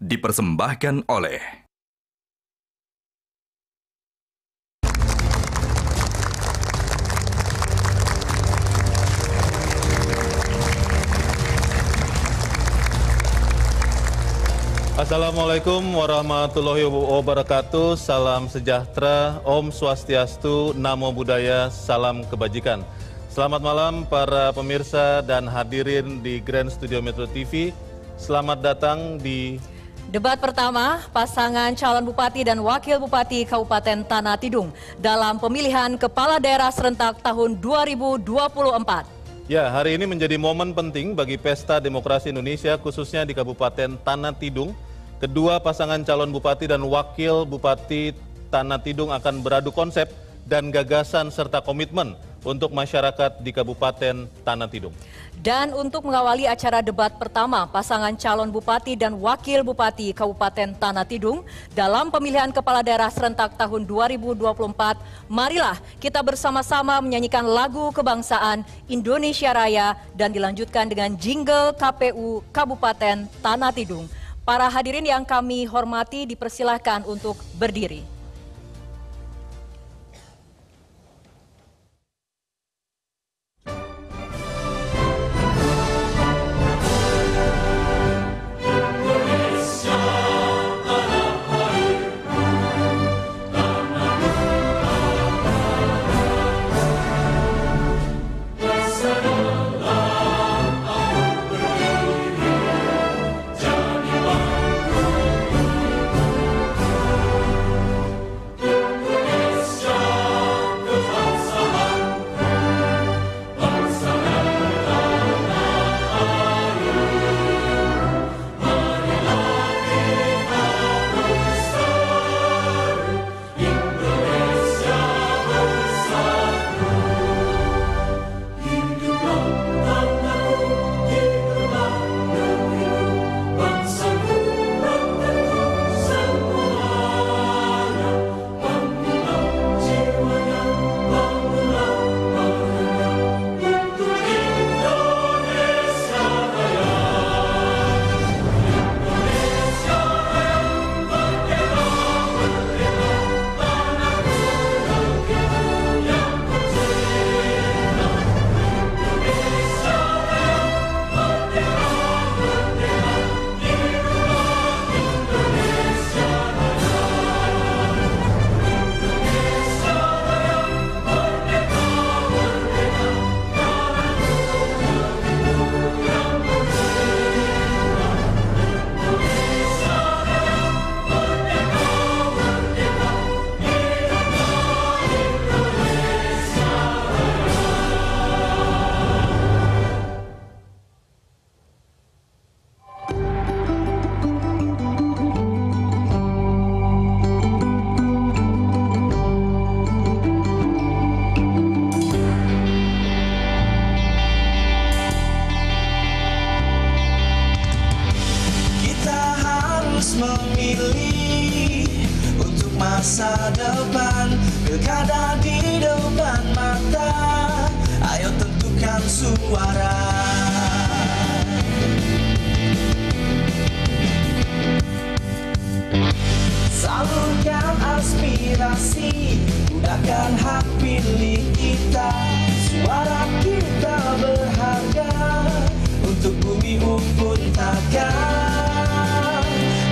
dipersembahkan oleh Assalamualaikum warahmatullahi wabarakatuh. Salam sejahtera, Om Swastiastu, Namo Buddhaya, salam kebajikan. Selamat malam para pemirsa dan hadirin di Grand Studio Metro TV. Selamat datang di debat pertama pasangan calon Bupati dan Wakil Bupati Kabupaten Tanah Tidung dalam pemilihan Kepala Daerah serentak tahun 2024. Ya, hari ini menjadi momen penting bagi Pesta Demokrasi Indonesia, khususnya di Kabupaten Tanah Tidung. Kedua pasangan calon Bupati dan Wakil Bupati Tanah Tidung akan beradu konsep dan gagasan serta komitmen untuk masyarakat di Kabupaten Tanah Tidung. Dan untuk mengawali acara debat pertama pasangan calon Bupati dan Wakil Bupati Kabupaten Tanah Tidung dalam pemilihan Kepala Daerah serentak tahun 2024, marilah kita bersama-sama menyanyikan lagu kebangsaan Indonesia Raya dan dilanjutkan dengan jingle KPU Kabupaten Tanah Tidung. Para hadirin yang kami hormati dipersilahkan untuk berdiri. Masa depan, pilkada di depan mata, ayo tentukan suara. Salurkan aspirasi, gunakan hak pilih kita. Suara kita berharga untuk bumi Ufuk Takkan.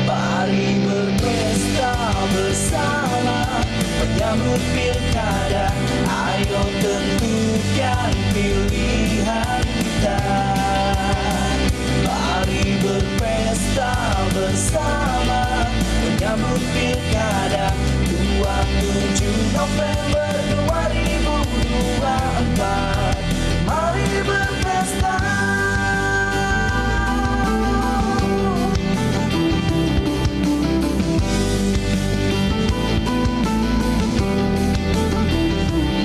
Mari berpesta bersama menyambut pilkada, ayo tentukan pilihan kita. Mari berpesta bersama menyambut pilkada 27 November 2024. Mari berpesta.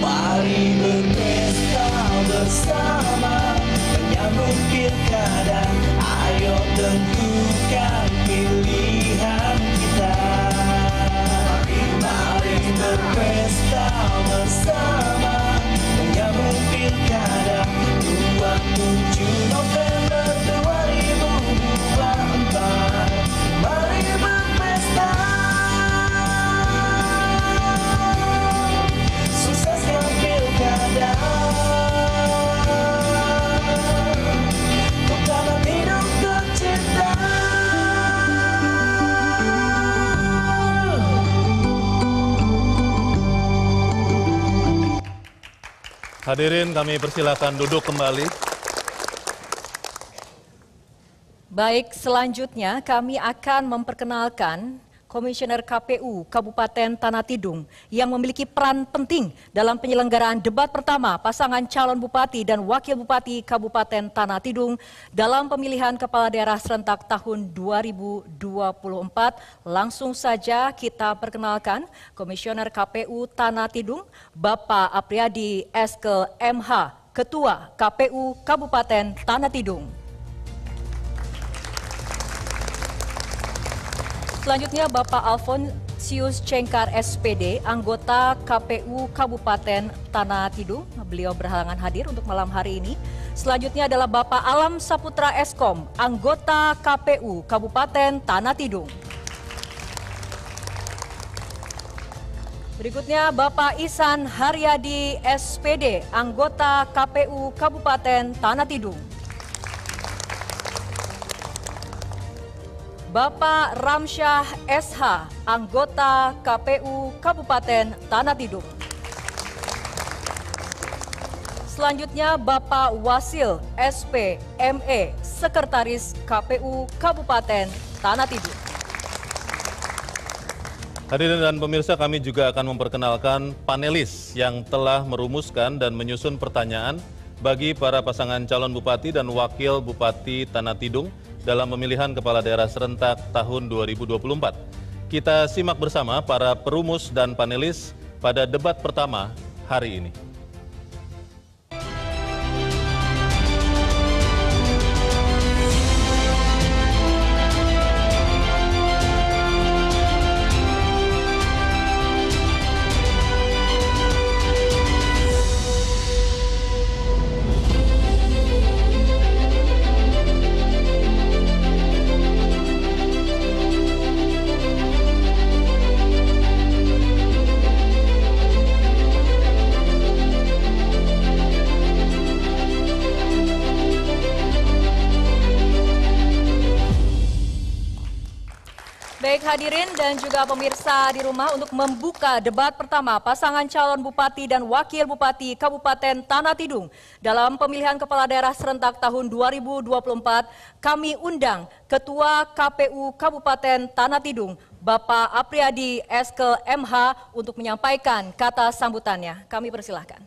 Mari berpesta bersama menyambut pilkada, ayo tentukan pilihan kita. Mari berpesta bersama menyambut pilkada 27 November 2024. Mari Hadirin kami persilakan duduk kembali. Baik, selanjutnya kami akan memperkenalkan Komisioner KPU Kabupaten Tanah Tidung yang memiliki peran penting dalam penyelenggaraan debat pertama pasangan calon bupati dan wakil bupati Kabupaten Tanah Tidung dalam pemilihan kepala daerah serentak tahun 2024. Langsung saja kita perkenalkan Komisioner KPU Tanah Tidung, Bapak Apriyadi Eskel MH, Ketua KPU Kabupaten Tanah Tidung. Selanjutnya Bapak Alfonsius Cengkar SPD, anggota KPU Kabupaten Tanah Tidung. Beliau berhalangan hadir untuk malam hari ini. Selanjutnya adalah Bapak Alam Saputra Eskom, anggota KPU Kabupaten Tanah Tidung. Berikutnya Bapak Ihsan Haryadi SPD, anggota KPU Kabupaten Tanah Tidung. Bapak Ramsyah SH, anggota KPU Kabupaten Tanah Tidung. Selanjutnya Bapak Wasil SP ME, Sekretaris KPU Kabupaten Tanah Tidung. Hadirin dan pemirsa, kami juga akan memperkenalkan panelis yang telah merumuskan dan menyusun pertanyaan bagi para pasangan calon bupati dan wakil bupati Tanah Tidung dalam pemilihan kepala daerah serentak tahun 2024. Kita simak bersama para perumus dan panelis pada debat pertama hari ini. Baik hadirin dan juga pemirsa di rumah, untuk membuka debat pertama pasangan calon bupati dan wakil bupati Kabupaten Tanah Tidung dalam pemilihan kepala daerah serentak tahun 2024, kami undang Ketua KPU Kabupaten Tanah Tidung, Bapak Apriyadi Eskel MH, untuk menyampaikan kata sambutannya. Kami persilahkan.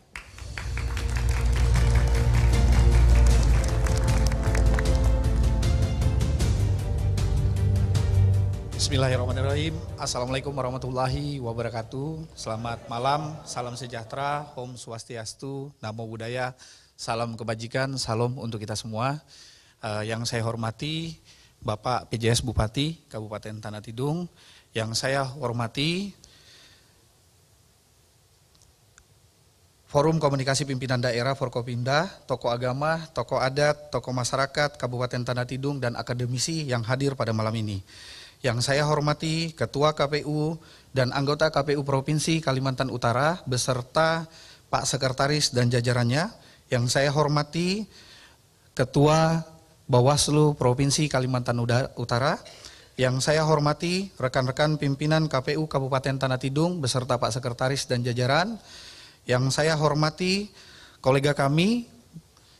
Bismillahirrahmanirrahim. Assalamualaikum warahmatullahi wabarakatuh. Selamat malam, salam sejahtera, Om Swastiastu, Namo Buddhaya, salam kebajikan, salam untuk kita semua. Yang saya hormati Bapak PJS Bupati Kabupaten Tanah Tidung, yang saya hormati Forum Komunikasi Pimpinan Daerah Forkopimda, tokoh agama, tokoh adat, tokoh masyarakat Kabupaten Tanah Tidung, dan akademisi yang hadir pada malam ini. Yang saya hormati Ketua KPU dan anggota KPU Provinsi Kalimantan Utara beserta Pak Sekretaris dan jajarannya. Yang saya hormati Ketua Bawaslu Provinsi Kalimantan Utara. Yang saya hormati rekan-rekan pimpinan KPU Kabupaten Tanah Tidung beserta Pak Sekretaris dan jajaran. Yang saya hormati kolega kami,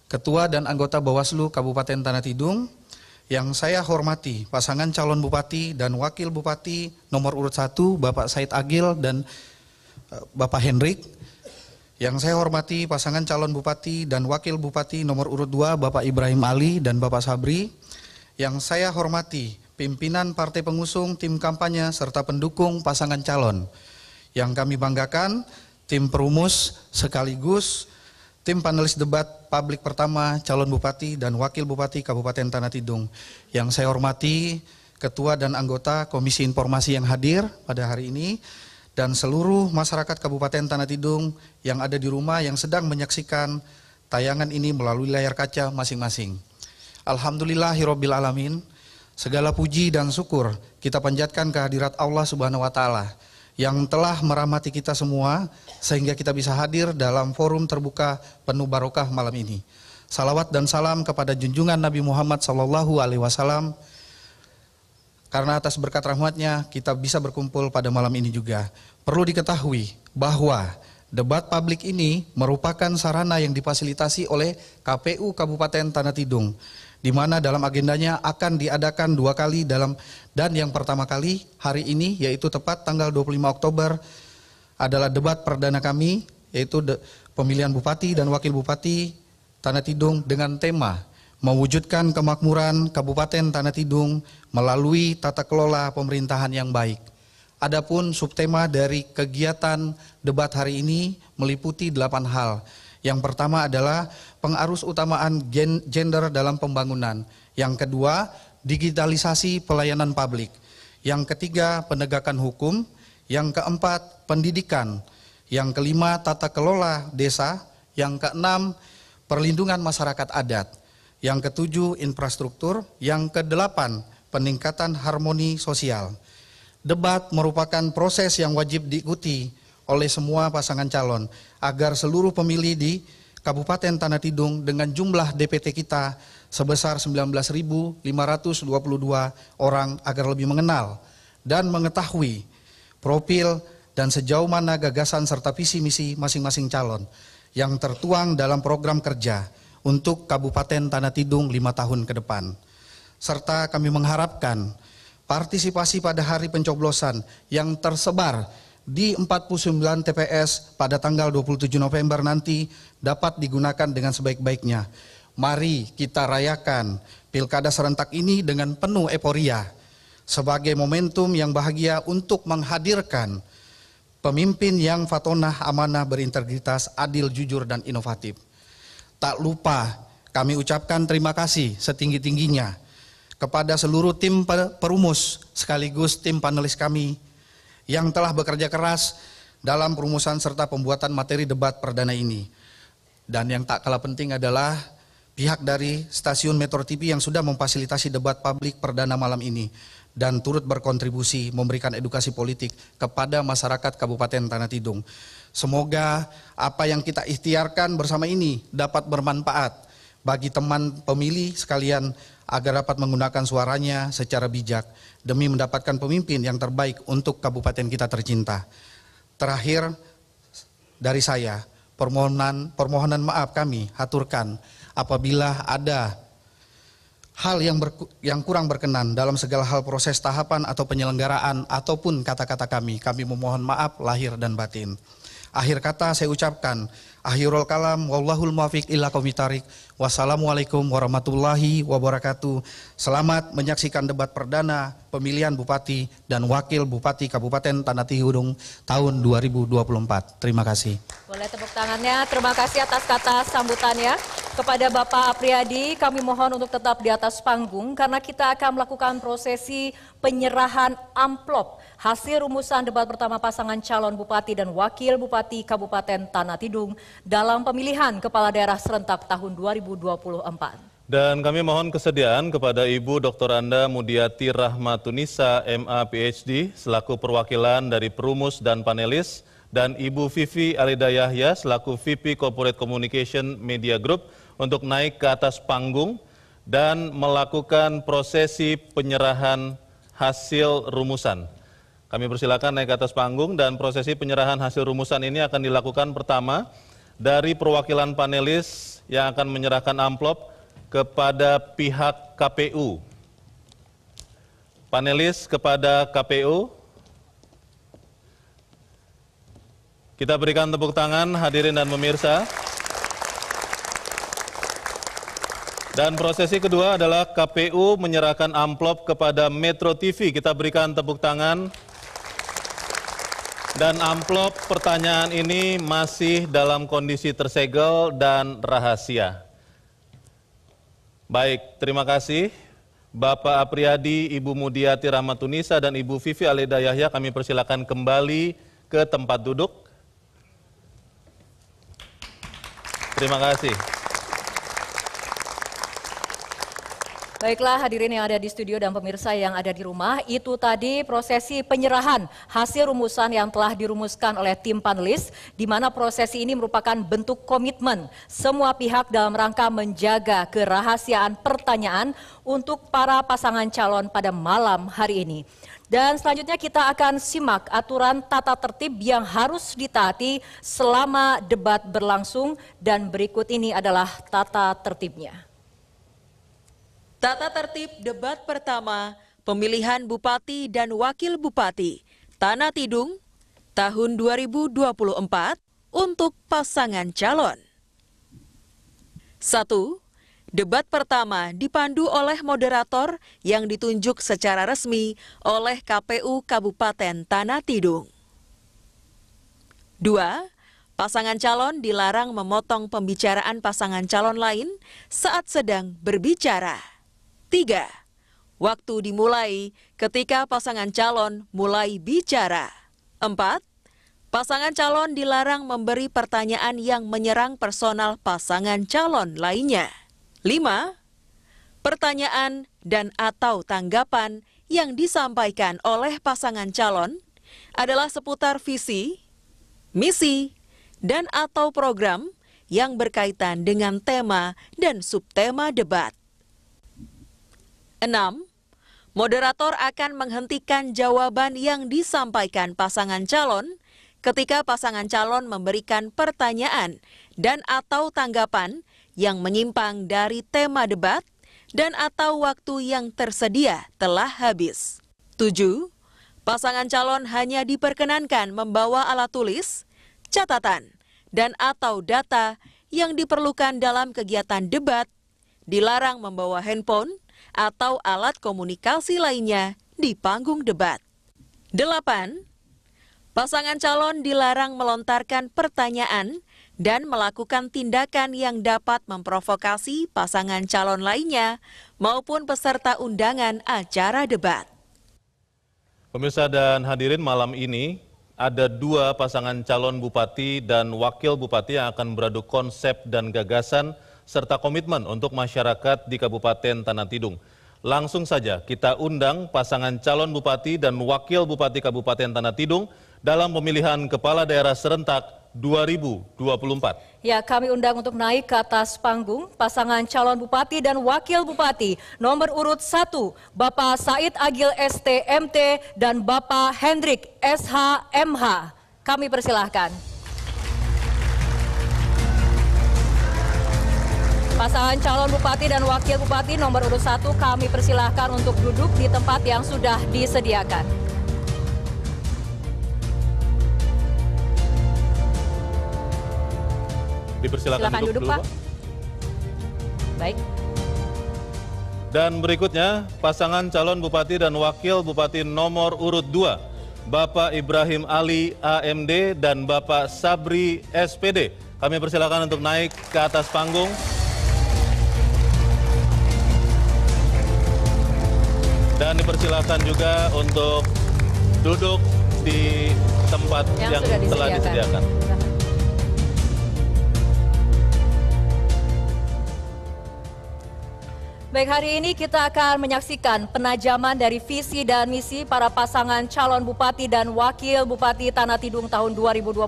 Ketua dan anggota Bawaslu Kabupaten Tanah Tidung. Yang saya hormati pasangan calon bupati dan wakil bupati nomor urut 1 Bapak Said Agil dan Bapak Hendrik. Yang saya hormati pasangan calon bupati dan wakil bupati nomor urut 2 Bapak Ibrahim Ali dan Bapak Sabri. Yang saya hormati pimpinan partai pengusung, tim kampanye, serta pendukung pasangan calon. Yang kami banggakan tim perumus sekaligus tim panelis debat publik pertama calon bupati dan wakil bupati Kabupaten Tanah Tidung. Yang saya hormati ketua dan anggota Komisi Informasi yang hadir pada hari ini, dan seluruh masyarakat Kabupaten Tanah Tidung yang ada di rumah yang sedang menyaksikan tayangan ini melalui layar kaca masing-masing. Alhamdulillahirabbil alamin. Segala puji dan syukur kita panjatkan kehadirat Allah Subhanahu wa taala yang telah merahmati kita semua sehingga kita bisa hadir dalam forum terbuka penuh barokah malam ini. Salawat dan salam kepada junjungan Nabi Muhammad SAW, karena atas berkat rahmatnya kita bisa berkumpul pada malam ini juga. Perlu diketahui bahwa Debat publik ini merupakan sarana yang difasilitasi oleh KPU Kabupaten Tanah Tidung, di mana dalam agendanya akan diadakan 2 kali dan yang pertama kali hari ini yaitu tepat tanggal 25 Oktober adalah debat perdana kami, yaitu pemilihan Bupati dan Wakil Bupati Tanah Tidung dengan tema mewujudkan kemakmuran Kabupaten Tanah Tidung melalui tata kelola pemerintahan yang baik. Adapun subtema dari kegiatan debat hari ini meliputi 8 hal. Yang pertama adalah pengarus utamaan gender dalam pembangunan. Yang kedua, digitalisasi pelayanan publik. Yang ketiga, penegakan hukum. Yang keempat, pendidikan. Yang kelima, tata kelola desa. Yang keenam, perlindungan masyarakat adat. Yang ketujuh, infrastruktur. Yang kedelapan, peningkatan harmoni sosial. Debat merupakan proses yang wajib diikuti oleh semua pasangan calon agar seluruh pemilih di Kabupaten Tanah Tidung dengan jumlah DPT kita sebesar 19.522 orang agar lebih mengenal dan mengetahui profil dan sejauh mana gagasan serta visi misi masing-masing calon yang tertuang dalam program kerja untuk Kabupaten Tanah Tidung 5 tahun ke depan. Serta kami mengharapkan partisipasi pada hari pencoblosan yang tersebar di 49 TPS pada tanggal 27 November nanti dapat digunakan dengan sebaik-baiknya. Mari kita rayakan pilkada serentak ini dengan penuh euforia sebagai momentum yang bahagia untuk menghadirkan pemimpin yang fatonah, amanah, berintegritas, adil, jujur, dan inovatif. Tak lupa kami ucapkan terima kasih setinggi-tingginya kepada seluruh tim perumus sekaligus tim panelis kami yang telah bekerja keras dalam perumusan serta pembuatan materi debat perdana ini. Dan yang tak kalah penting adalah pihak dari stasiun Metro TV yang sudah memfasilitasi debat publik perdana malam ini dan turut berkontribusi memberikan edukasi politik kepada masyarakat Kabupaten Tanah Tidung. Semoga apa yang kita ikhtiarkan bersama ini dapat bermanfaat bagi teman pemilih sekalian agar dapat menggunakan suaranya secara bijak demi mendapatkan pemimpin yang terbaik untuk kabupaten kita tercinta. Terakhir dari saya, permohonan maaf kami haturkan apabila ada hal yang kurang berkenan dalam segala hal proses tahapan atau penyelenggaraan ataupun kata-kata kami memohon maaf lahir dan batin. Akhir kata saya ucapkan, akhirul kalam, wallahul muwaffiq ila aqwamit thoriq. Wassalamualaikum warahmatullahi wabarakatuh. Selamat menyaksikan debat perdana pemilihan Bupati dan Wakil Bupati Kabupaten Tanah Tidung tahun 2024. Terima kasih. Boleh tepuk tangannya. Terima kasih atas kata sambutannya. Kepada Bapak Apriyadi, kami mohon untuk tetap di atas panggung karena kita akan melakukan prosesi penyerahan amplop hasil rumusan debat pertama pasangan calon Bupati dan Wakil Bupati Kabupaten Tanah Tidung dalam pemilihan Kepala Daerah serentak tahun 2024. Dan kami mohon kesediaan kepada Ibu Dr. Anda Mudiati Rahmatunisa, MA PhD, selaku perwakilan dari perumus dan panelis, dan Ibu Vivi Alida Yahya, selaku VP Corporate Communication Media Group, untuk naik ke atas panggung dan melakukan prosesi penyerahan hasil rumusan. Kami persilakan naik ke atas panggung dan prosesi penyerahan hasil rumusan ini akan dilakukan pertama dari perwakilan panelis yang akan menyerahkan amplop kepada pihak KPU. Panelis kepada KPU. Kita berikan tepuk tangan hadirin dan pemirsa. Dan prosesi kedua adalah KPU menyerahkan amplop kepada Metro TV. Kita berikan tepuk tangan. Dan amplop pertanyaan ini masih dalam kondisi tersegel dan rahasia. Baik, terima kasih Bapak Apriyadi, Ibu Mudiati Rahmatunisa, dan Ibu Vivi Alida Yahya. Kami persilakan kembali ke tempat duduk. Terima kasih. Baiklah hadirin yang ada di studio dan pemirsa yang ada di rumah, itu tadi prosesi penyerahan hasil rumusan yang telah dirumuskan oleh tim panelis, di mana prosesi ini merupakan bentuk komitmen semua pihak dalam rangka menjaga kerahasiaan pertanyaan untuk para pasangan calon pada malam hari ini. Dan selanjutnya kita akan simak aturan tata tertib yang harus ditaati selama debat berlangsung, dan berikut ini adalah tata tertibnya. Tata tertib debat pertama pemilihan Bupati dan Wakil Bupati Tanah Tidung tahun 2024 untuk pasangan calon. 1. Debat pertama dipandu oleh moderator yang ditunjuk secara resmi oleh KPU Kabupaten Tanah Tidung. 2. Pasangan calon dilarang memotong pembicaraan pasangan calon lain saat sedang berbicara. 3. Waktu dimulai ketika pasangan calon mulai bicara. 4. Pasangan calon dilarang memberi pertanyaan yang menyerang personal pasangan calon lainnya. 5. Pertanyaan dan atau tanggapan yang disampaikan oleh pasangan calon adalah seputar visi, misi, dan atau program yang berkaitan dengan tema dan subtema debat. 6. Moderator akan menghentikan jawaban yang disampaikan pasangan calon ketika pasangan calon memberikan pertanyaan dan atau tanggapan yang menyimpang dari tema debat dan atau waktu yang tersedia telah habis. 7. Pasangan calon hanya diperkenankan membawa alat tulis, catatan, dan atau data yang diperlukan dalam kegiatan debat, dilarang membawa handphone atau alat komunikasi lainnya di panggung debat. 8. Pasangan calon dilarang melontarkan pertanyaan dan melakukan tindakan yang dapat memprovokasi pasangan calon lainnya maupun peserta undangan acara debat. Pemirsa dan hadirin, malam ini ada 2 pasangan calon bupati dan wakil bupati yang akan beradu konsep dan gagasan serta komitmen untuk masyarakat di Kabupaten Tanah Tidung. Langsung saja kita undang pasangan calon bupati dan wakil bupati Kabupaten Tanah Tidung dalam pemilihan kepala daerah serentak 2024. Ya, kami undang untuk naik ke atas panggung pasangan calon bupati dan wakil bupati nomor urut 1, Bapak Said Agil ST MT dan Bapak Hendrik SH MH. Kami persilahkan. Pasangan calon bupati dan wakil bupati nomor urut 1 kami persilahkan untuk duduk di tempat yang sudah disediakan. Dipersilakan duduk dulu, Pak. Baik. Dan berikutnya pasangan calon bupati dan wakil bupati nomor urut 2, Bapak Ibrahim Ali AMD dan Bapak Sabri SPD. Kami persilakan untuk naik ke atas panggung. Dan dipersilakan juga untuk duduk di tempat yang telah disediakan. Baik, hari ini kita akan menyaksikan penajaman dari visi dan misi para pasangan calon bupati dan wakil bupati Tanah Tidung tahun 2024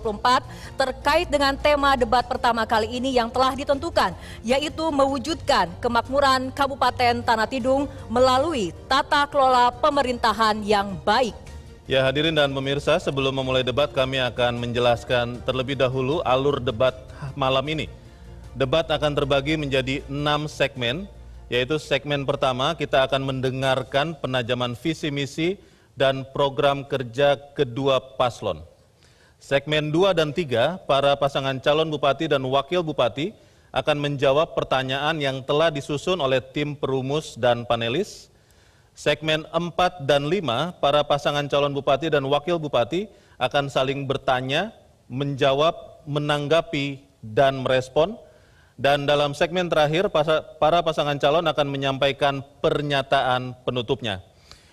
terkait dengan tema debat pertama kali ini yang telah ditentukan, yaitu mewujudkan kemakmuran Kabupaten Tanah Tidung melalui tata kelola pemerintahan yang baik. Ya, hadirin dan pemirsa, sebelum memulai debat kami akan menjelaskan terlebih dahulu alur debat malam ini. Debat akan terbagi menjadi 6 segmen. Yaitu segmen pertama kita akan mendengarkan penajaman visi misi dan program kerja kedua paslon. Segmen 2 dan 3, para pasangan calon bupati dan wakil bupati akan menjawab pertanyaan yang telah disusun oleh tim perumus dan panelis. Segmen 4 dan 5, para pasangan calon bupati dan wakil bupati akan saling bertanya, menjawab, menanggapi, dan merespon. Dan dalam segmen terakhir, para pasangan calon akan menyampaikan pernyataan penutupnya.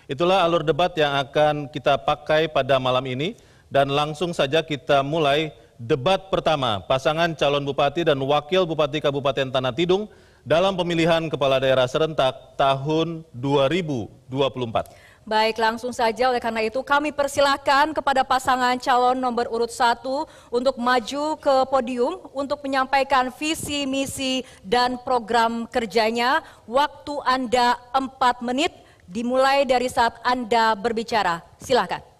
Itulah alur debat yang akan kita pakai pada malam ini. Dan langsung saja kita mulai debat pertama, pasangan calon bupati dan wakil bupati Kabupaten Tanah Tidung dalam pemilihan kepala daerah serentak tahun 2024. Baik, langsung saja oleh karena itu kami persilahkan kepada pasangan calon nomor urut 1 untuk maju ke podium untuk menyampaikan visi, misi, dan program kerjanya. Waktu Anda 4 menit dimulai dari saat Anda berbicara. Silakan.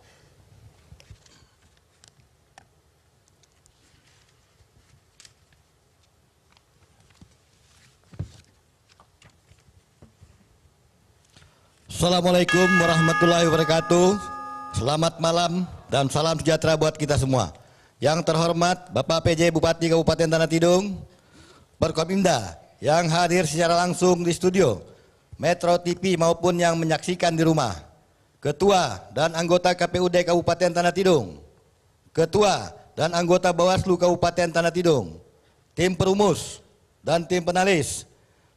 Assalamualaikum warahmatullahi wabarakatuh. Selamat malam dan salam sejahtera buat kita semua. Yang terhormat Bapak PJ Bupati Kabupaten Tanah Tidung, Forkopimda yang hadir secara langsung di studio, Metro TV maupun yang menyaksikan di rumah, Ketua dan anggota KPUD Kabupaten Tanah Tidung, Ketua dan anggota Bawaslu Kabupaten Tanah Tidung, tim perumus dan tim penalis,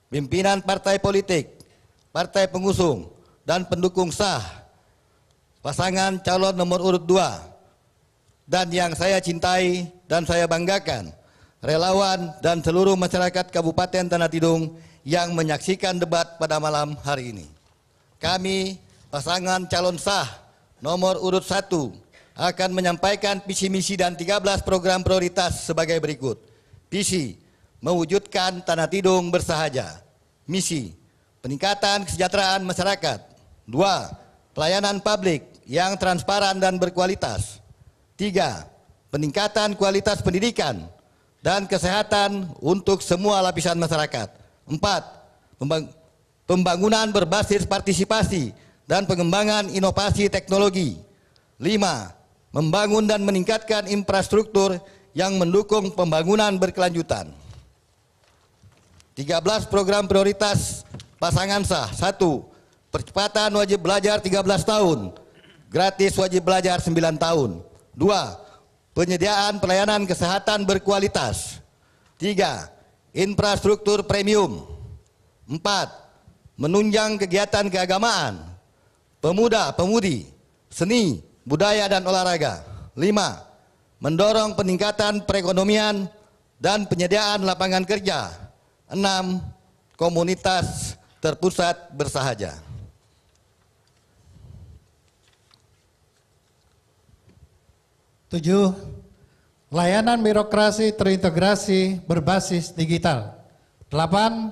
pimpinan partai politik, partai pengusung, dan pendukung sah pasangan calon nomor urut 2, dan yang saya cintai dan saya banggakan, relawan dan seluruh masyarakat Kabupaten Tanah Tidung yang menyaksikan debat pada malam hari ini. Kami pasangan calon sah nomor urut 1 akan menyampaikan visi misi dan 13 program prioritas sebagai berikut. Visi, mewujudkan Tanah Tidung bersahaja. Misi, peningkatan kesejahteraan masyarakat. 2. Pelayanan publik yang transparan dan berkualitas. 3. Peningkatan kualitas pendidikan dan kesehatan untuk semua lapisan masyarakat. 4. Pembangunan berbasis partisipasi dan pengembangan inovasi teknologi. 5. Membangun dan meningkatkan infrastruktur yang mendukung pembangunan berkelanjutan. 13 program prioritas pasangan sah. 1. Percepatan wajib belajar 13 tahun, gratis wajib belajar 9 tahun. 2. Penyediaan pelayanan kesehatan berkualitas. 3. Infrastruktur premium. 4. Menunjang kegiatan keagamaan, pemuda-pemudi, seni, budaya dan olahraga. 5. Mendorong peningkatan perekonomian dan penyediaan lapangan kerja. 6. Komunitas terpusat bersahaja. 7. Layanan birokrasi terintegrasi berbasis digital. 8.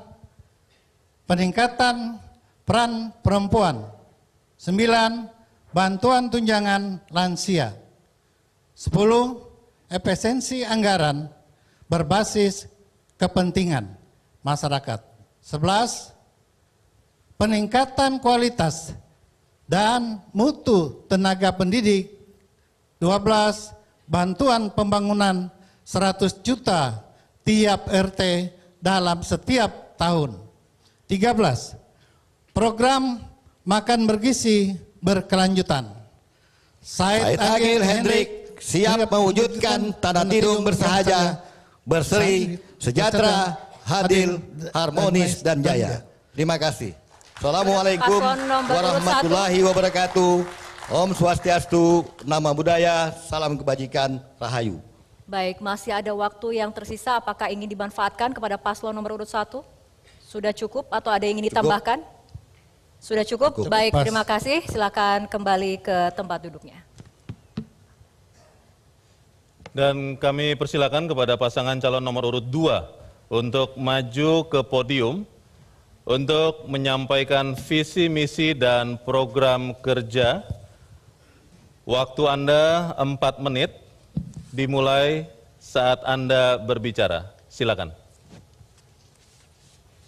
Peningkatan peran perempuan. 9. Bantuan tunjangan lansia. 10. Efisiensi anggaran berbasis kepentingan masyarakat. 11. Peningkatan kualitas dan mutu tenaga pendidik. 12. Bantuan pembangunan 100 juta tiap RT dalam setiap tahun. 13. Program makan bergizi berkelanjutan. Said Agil Hendrik siap mewujudkan Tanah Tidung bersahaja, berseri, sejahtera, adil, harmonis, dan jaya. Terima kasih. Assalamualaikum warahmatullahi wabarakatuh. Om Swastiastu, Nama Budaya, Salam Kebajikan, Rahayu. Baik, masih ada waktu yang tersisa. Apakah ingin dimanfaatkan kepada paslon nomor urut 1? Sudah cukup atau ada yang ingin ditambahkan? Sudah cukup? Baik, terima kasih. Silakan kembali ke tempat duduknya. Dan kami persilakan kepada pasangan calon nomor urut 2 untuk maju ke podium untuk menyampaikan visi, misi, dan program kerja. Waktu Anda 4 menit dimulai saat Anda berbicara. Silakan.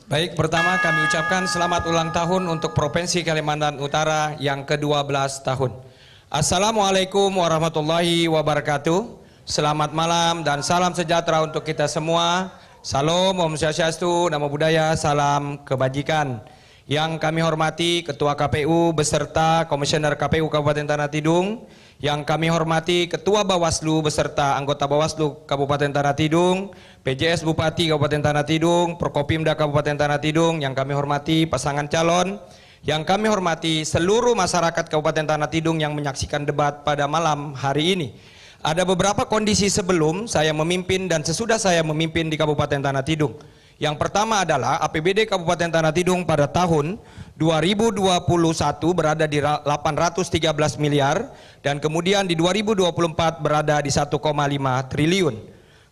Baik, pertama kami ucapkan selamat ulang tahun untuk Provinsi Kalimantan Utara yang ke-12 tahun. Assalamualaikum warahmatullahi wabarakatuh. Selamat malam dan salam sejahtera untuk kita semua. Salam, Om Swastiastu, Namo Buddhaya, salam kebajikan. Yang kami hormati Ketua KPU beserta Komisioner KPU Kabupaten Tanah Tidung, yang kami hormati Ketua Bawaslu beserta anggota Bawaslu Kabupaten Tanah Tidung, PJS Bupati Kabupaten Tanah Tidung, Forkopimda Kabupaten Tanah Tidung, yang kami hormati pasangan calon, yang kami hormati seluruh masyarakat Kabupaten Tanah Tidung yang menyaksikan debat pada malam hari ini. Ada beberapa kondisi sebelum saya memimpin dan sesudah saya memimpin di Kabupaten Tanah Tidung. Yang pertama adalah APBD Kabupaten Tanah Tidung pada tahun 2021 berada di 813 miliar dan kemudian di 2024 berada di 1,5 triliun.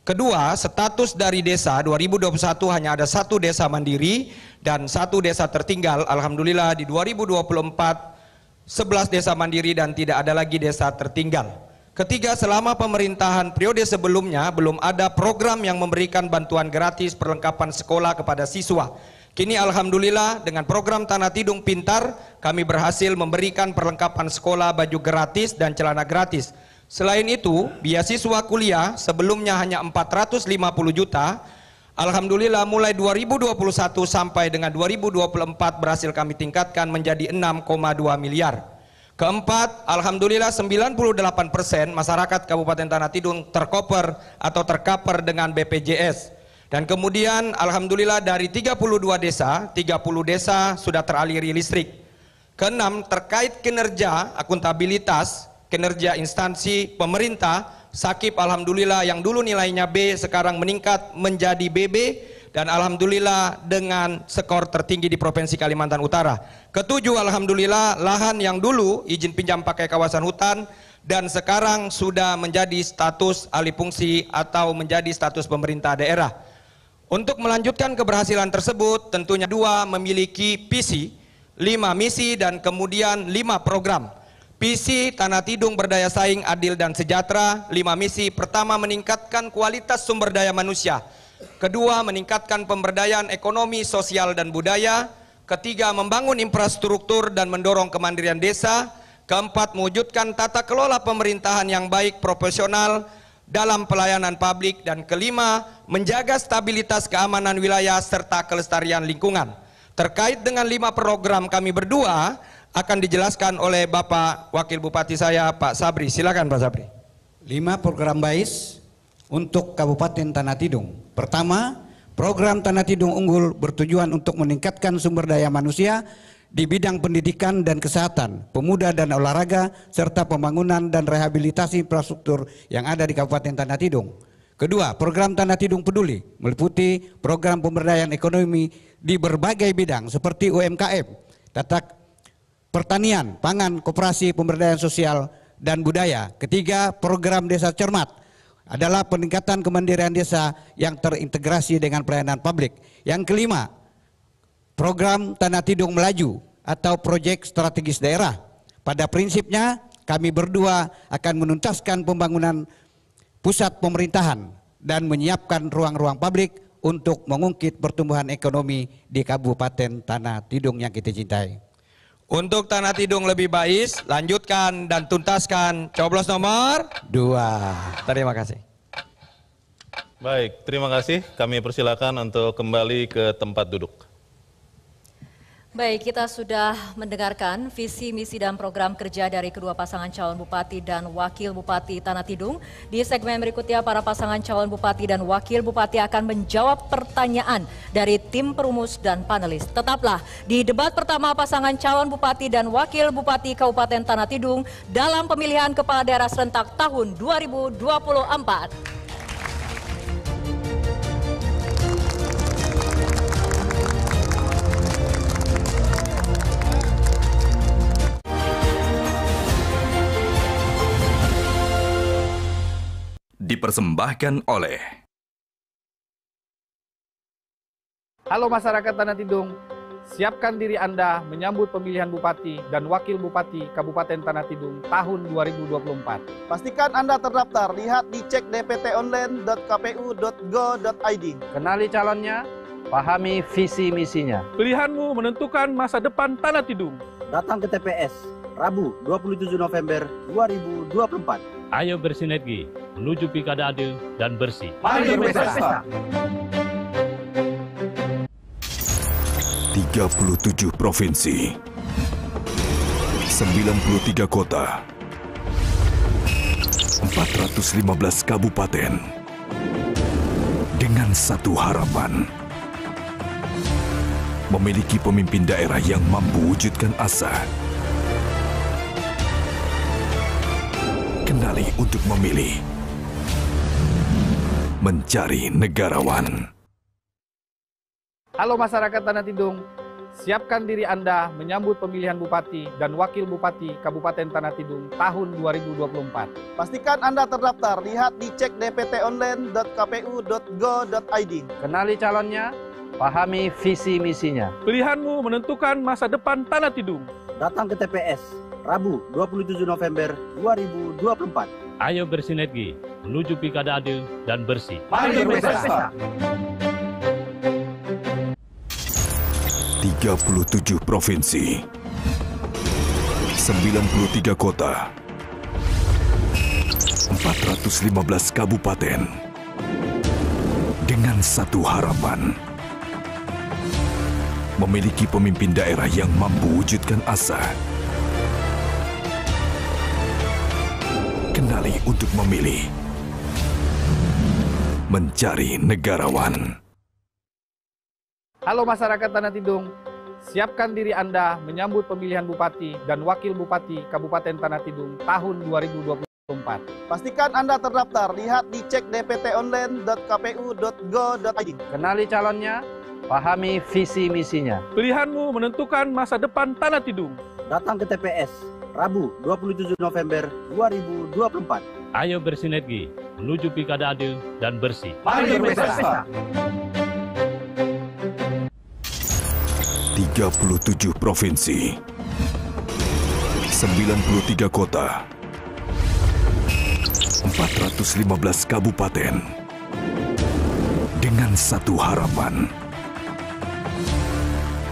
Kedua, status dari desa 2021 hanya ada 1 desa mandiri dan 1 desa tertinggal. Alhamdulillah di 2024 11 desa mandiri dan tidak ada lagi desa tertinggal. Ketiga, selama pemerintahan periode sebelumnya belum ada program yang memberikan bantuan gratis perlengkapan sekolah kepada siswa. Kini alhamdulillah dengan program Tanah Tidung Pintar kami berhasil memberikan perlengkapan sekolah, baju gratis dan celana gratis. Selain itu, beasiswa kuliah sebelumnya hanya 450 juta. Alhamdulillah mulai 2021 sampai dengan 2024 berhasil kami tingkatkan menjadi 6,2 miliar. Keempat, alhamdulillah 98% masyarakat Kabupaten Tanah Tidung tercover atau tercover dengan BPJS. Dan kemudian alhamdulillah dari 32 desa, 30 desa sudah teraliri listrik. Keenam, terkait kinerja akuntabilitas, kinerja instansi pemerintah, Sakip alhamdulillah yang dulu nilainya B sekarang meningkat menjadi BB dan alhamdulillah dengan skor tertinggi di Provinsi Kalimantan Utara. Ketujuh, alhamdulillah lahan yang dulu izin pinjam pakai kawasan hutan dan sekarang sudah menjadi status alih fungsi atau menjadi status pemerintah daerah. Untuk melanjutkan keberhasilan tersebut tentunya 2 memiliki visi, 5 misi dan kemudian 5 program. Visi Tanah Tidung berdaya saing, adil dan sejahtera. 5 misi. Pertama, meningkatkan kualitas sumber daya manusia. Kedua, meningkatkan pemberdayaan ekonomi, sosial dan budaya. Ketiga, membangun infrastruktur dan mendorong kemandirian desa. Keempat, mewujudkan tata kelola pemerintahan yang baik, profesional dalam pelayanan publik. Dan kelima, menjaga stabilitas keamanan wilayah serta kelestarian lingkungan. Terkait dengan 5 program kami berdua akan dijelaskan oleh Bapak Wakil Bupati saya, Pak Sabri. Silakan Pak Sabri. 5 program BAIS untuk Kabupaten Tanah Tidung. Pertama, program Tanah Tidung Unggul bertujuan untuk meningkatkan sumber daya manusia di bidang pendidikan dan kesehatan, pemuda dan olahraga, serta pembangunan dan rehabilitasi infrastruktur yang ada di Kabupaten Tanah Tidung. Kedua, program Tanah Tidung Peduli meliputi program pemberdayaan ekonomi di berbagai bidang seperti UMKM, pertanian, pangan, koperasi, pemberdayaan sosial, dan budaya. Ketiga, program Desa Cermat adalah peningkatan kemandirian desa yang terintegrasi dengan pelayanan publik. Yang kelima, program Tanah Tidung Melaju atau proyek strategis daerah. Pada prinsipnya, kami berdua akan menuntaskan pembangunan pusat pemerintahan dan menyiapkan ruang-ruang publik untuk mengungkit pertumbuhan ekonomi di Kabupaten Tanah Tidung yang kita cintai. Untuk Tanah Tidung lebih baik, lanjutkan dan tuntaskan. Coblos nomor 2. Terima kasih. Baik, terima kasih. Kami persilakan untuk kembali ke tempat duduk. Baik, kita sudah mendengarkan visi, misi, dan program kerja dari kedua pasangan calon bupati dan wakil bupati Tanah Tidung. Di segmen berikutnya, para pasangan calon bupati dan wakil bupati akan menjawab pertanyaan dari tim perumus dan panelis. Tetaplah di debat pertama pasangan calon bupati dan wakil bupati Kabupaten Tanah Tidung dalam pemilihan kepala daerah serentak tahun 2024. Dipersembahkan oleh Halo masyarakat Tanah Tidung, siapkan diri Anda menyambut pemilihan Bupati dan Wakil Bupati Kabupaten Tanah Tidung tahun 2024. Pastikan Anda terdaftar, lihat di cek dptonline.kpu.go.id. Kenali calonnya, pahami visi misinya. Pilihanmu menentukan masa depan Tanah Tidung. Datang ke TPS, Rabu 27 November 2024. Ayo bersinergi menuju pilkada adil dan bersih. Mari berpesta. 37 provinsi, 93 kota, 415 kabupaten, dengan satu harapan, memiliki pemimpin daerah yang mampu wujudkan asa. Kenali untuk memilih, mencari negarawan. Halo masyarakat Tanah Tidung, siapkan diri Anda menyambut pemilihan Bupati dan Wakil Bupati Kabupaten Tanah Tidung tahun 2024. Pastikan Anda terdaftar, lihat di cek dptonline.kpu.go.id. Kenali calonnya, pahami visi misinya. Pilihanmu menentukan masa depan Tanah Tidung. Datang ke TPS, Rabu 27 November 2024. Ayo bersinergi menuju pilkada adil dan bersih. Mari berpesta. 37 provinsi, 93 kota, 415 kabupaten, dengan satu harapan, memiliki pemimpin daerah yang mampu wujudkan asa. Kenali untuk memilih, mencari negarawan. Halo masyarakat Tanah Tidung, siapkan diri Anda menyambut pemilihan Bupati dan Wakil Bupati Kabupaten Tanah Tidung tahun 2024. Pastikan Anda terdaftar, lihat di cek dptonline.kpu.go.id. Kenali calonnya, pahami visi misinya. Pilihanmu menentukan masa depan Tanah Tidung. Datang ke TPS, Rabu 27 November 2024. Ayo bersinergi menuju pilkada adil dan bersih. Mari berpesta. 37 provinsi, 93 kota, 415 kabupaten, dengan satu harapan,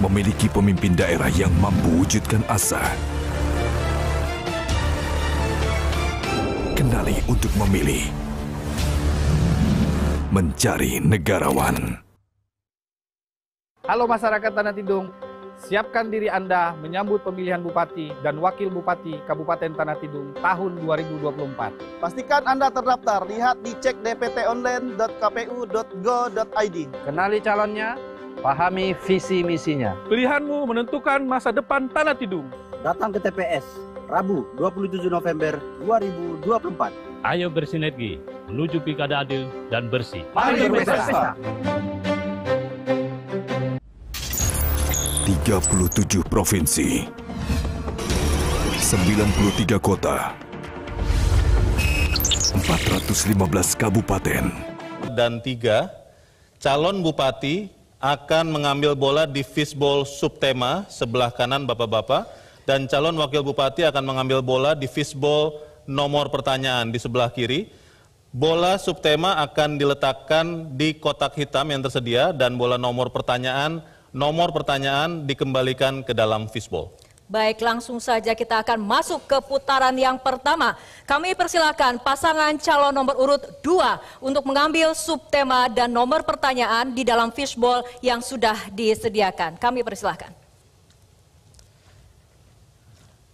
memiliki pemimpin daerah yang mampu wujudkan asa. Kenali untuk memilih, mencari negarawan. Halo masyarakat Tanah Tidung, siapkan diri Anda menyambut pemilihan Bupati dan Wakil Bupati Kabupaten Tanah Tidung tahun 2024. Pastikan Anda terdaftar, lihat di cek dptonline.kpu.go.id. Kenali calonnya, pahami visi misinya. Pilihanmu menentukan masa depan Tanah Tidung. Datang ke TPS, Rabu 27 November 2024. Ayo bersinergi menuju pilkada adil dan bersih. Mari berpesta. 37 provinsi, 93 kota, 415 kabupaten. Dan 3, calon bupati akan mengambil bola di fishbowl subtema sebelah kanan bapak-bapak, dan calon wakil bupati akan mengambil bola di fishbowl nomor pertanyaan di sebelah kiri. Bola subtema akan diletakkan di kotak hitam yang tersedia, dan bola nomor pertanyaan dikembalikan ke dalam fishbowl. Baik, langsung saja kita akan masuk ke putaran yang pertama. Kami persilakan pasangan calon nomor urut 2 untuk mengambil subtema dan nomor pertanyaan di dalam fishbowl yang sudah disediakan. Kami persilakan.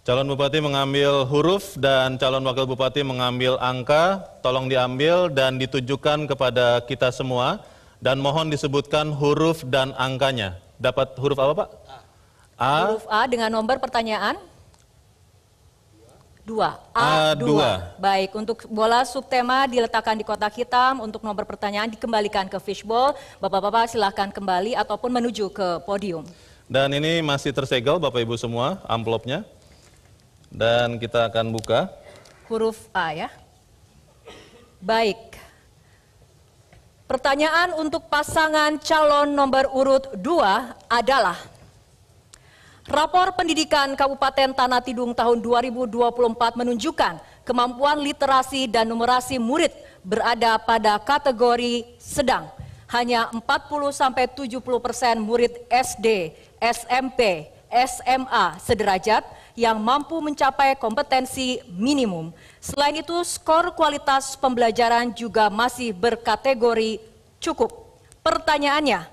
Calon bupati mengambil huruf dan calon wakil bupati mengambil angka. Tolong diambil dan ditujukan kepada kita semua, dan mohon disebutkan huruf dan angkanya. Dapat huruf apa, Pak? A. Huruf A dengan nomor pertanyaan 2. A2. Baik, untuk bola subtema diletakkan di kotak hitam, untuk nomor pertanyaan dikembalikan ke fishbowl. Bapak-bapak silakan kembali ataupun menuju ke podium. Dan ini masih tersegel Bapak Ibu semua amplopnya. Dan kita akan buka. Huruf A ya. Baik. Pertanyaan untuk pasangan calon nomor urut 2 adalah: Rapor Pendidikan Kabupaten Tanah Tidung tahun 2024 menunjukkan kemampuan literasi dan numerasi murid berada pada kategori sedang. Hanya 40-70% murid SD, SMP, SMA sederajat yang mampu mencapai kompetensi minimum. Selain itu, skor kualitas pembelajaran juga masih berkategori cukup. Pertanyaannya,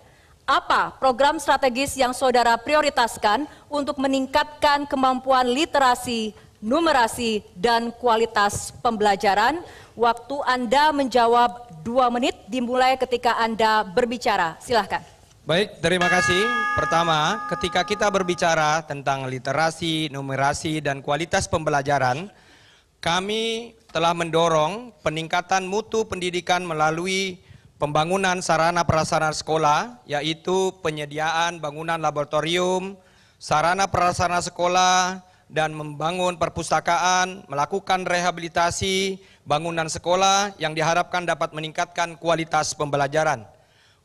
apa program strategis yang saudara prioritaskan untuk meningkatkan kemampuan literasi, numerasi, dan kualitas pembelajaran? Waktu Anda menjawab 2 menit dimulai ketika Anda berbicara. Silahkan. Baik, terima kasih. Pertama, ketika kita berbicara tentang literasi, numerasi, dan kualitas pembelajaran, kami telah mendorong peningkatan mutu pendidikan melalui pembangunan sarana prasarana sekolah, yaitu penyediaan bangunan laboratorium, sarana prasarana sekolah, dan membangun perpustakaan, melakukan rehabilitasi bangunan sekolah yang diharapkan dapat meningkatkan kualitas pembelajaran.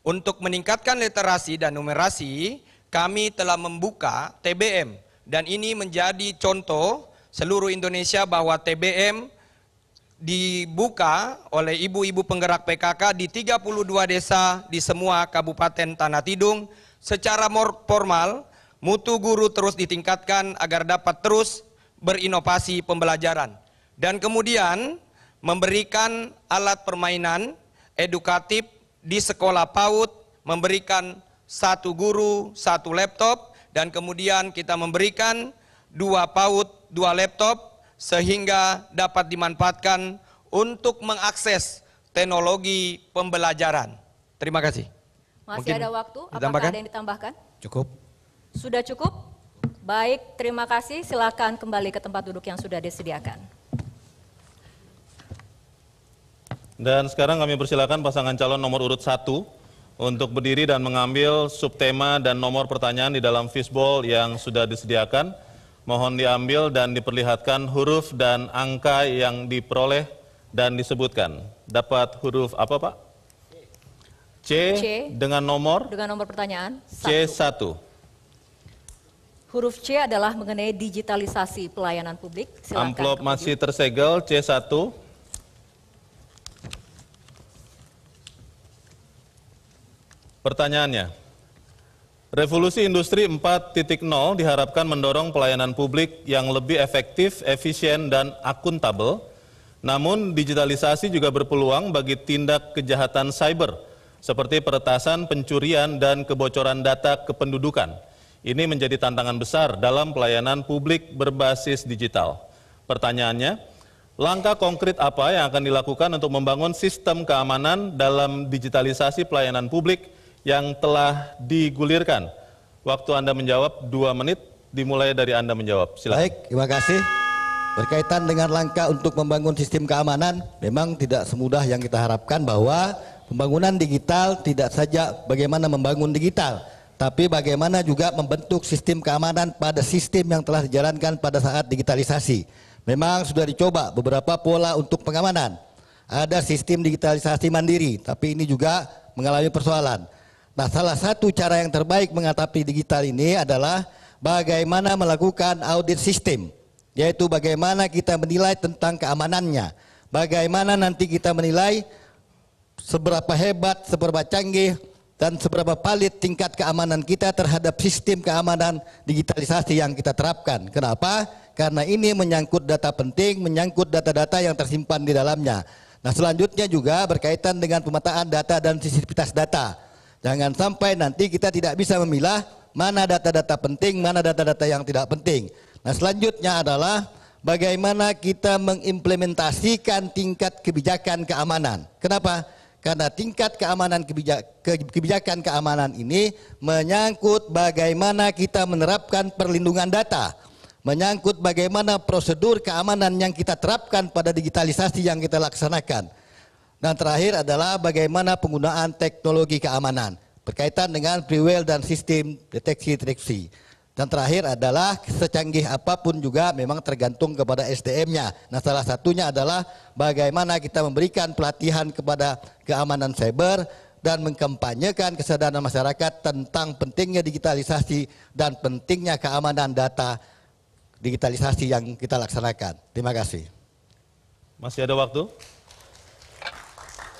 Untuk meningkatkan literasi dan numerasi, kami telah membuka TBM, dan ini menjadi contoh seluruh Indonesia bahwa TBM dibuka oleh ibu-ibu penggerak PKK di 32 desa di semua Kabupaten Tanah Tidung. Secara formal, mutu guru terus ditingkatkan agar dapat terus berinovasi pembelajaran. Dan kemudian memberikan alat permainan edukatif di sekolah PAUD, memberikan 1 guru, 1 laptop, dan kemudian kita memberikan 2 PAUD, 2 laptop, sehingga dapat dimanfaatkan untuk mengakses teknologi pembelajaran. Terima kasih. Masih Mungkin ada waktu, apakah ditambahkan? ada yang ditambahkan? Cukup. Sudah cukup? Baik, terima kasih. Silakan kembali ke tempat duduk yang sudah disediakan. Dan sekarang kami persilakan pasangan calon nomor urut 1 untuk berdiri dan mengambil subtema dan nomor pertanyaan di dalam fishbowl yang sudah disediakan. Mohon diambil dan diperlihatkan huruf dan angka yang diperoleh dan disebutkan. Dapat huruf apa, Pak? C, dengan nomor? Dengan nomor pertanyaan? C1. Huruf C adalah mengenai digitalisasi pelayanan publik. Silakan. Amplop masih tersegel, C1. Pertanyaannya, revolusi industri 4.0 diharapkan mendorong pelayanan publik yang lebih efektif, efisien, dan akuntabel. Namun digitalisasi juga berpeluang bagi tindak kejahatan cyber, seperti peretasan, pencurian, dan kebocoran data kependudukan. Ini menjadi tantangan besar dalam pelayanan publik berbasis digital. Pertanyaannya, langkah konkret apa yang akan dilakukan untuk membangun sistem keamanan dalam digitalisasi pelayanan publik yang telah digulirkan? Waktu Anda menjawab 2 menit, dimulai dari Anda menjawab. Silakan. Baik, terima kasih. Berkaitan dengan langkah untuk membangun sistem keamanan, memang tidak semudah yang kita harapkan, bahwa pembangunan digital tidak saja bagaimana membangun digital, tapi bagaimana juga membentuk sistem keamanan pada sistem yang telah dijalankan pada saat digitalisasi. Memang sudah dicoba beberapa pola untuk pengamanan. Ada sistem digitalisasi mandiri, tapi ini juga mengalami persoalan. Nah, salah satu cara yang terbaik mengatasi digital ini adalah bagaimana melakukan audit sistem, yaitu bagaimana kita menilai tentang keamanannya, bagaimana nanti kita menilai seberapa hebat, seberapa canggih, dan seberapa valid tingkat keamanan kita terhadap sistem keamanan digitalisasi yang kita terapkan. Kenapa? Karena ini menyangkut data penting, menyangkut data-data yang tersimpan di dalamnya. Nah, selanjutnya juga berkaitan dengan pemetaan data dan sensitivitas data. Jangan sampai nanti kita tidak bisa memilah mana data-data penting, mana data-data yang tidak penting. Nah, selanjutnya adalah bagaimana kita mengimplementasikan tingkat kebijakan keamanan. Kenapa? Karena tingkat keamanan kebijakan keamanan ini menyangkut bagaimana kita menerapkan perlindungan data, menyangkut bagaimana prosedur keamanan yang kita terapkan pada digitalisasi yang kita laksanakan. Dan terakhir adalah bagaimana penggunaan teknologi keamanan berkaitan dengan freeware dan sistem deteksi. Dan terakhir adalah secanggih apapun juga memang tergantung kepada SDM-nya. Nah, salah satunya adalah bagaimana kita memberikan pelatihan kepada keamanan cyber dan mengkampanyekan kesadaran masyarakat tentang pentingnya digitalisasi dan pentingnya keamanan data digitalisasi yang kita laksanakan. Terima kasih. Masih ada waktu?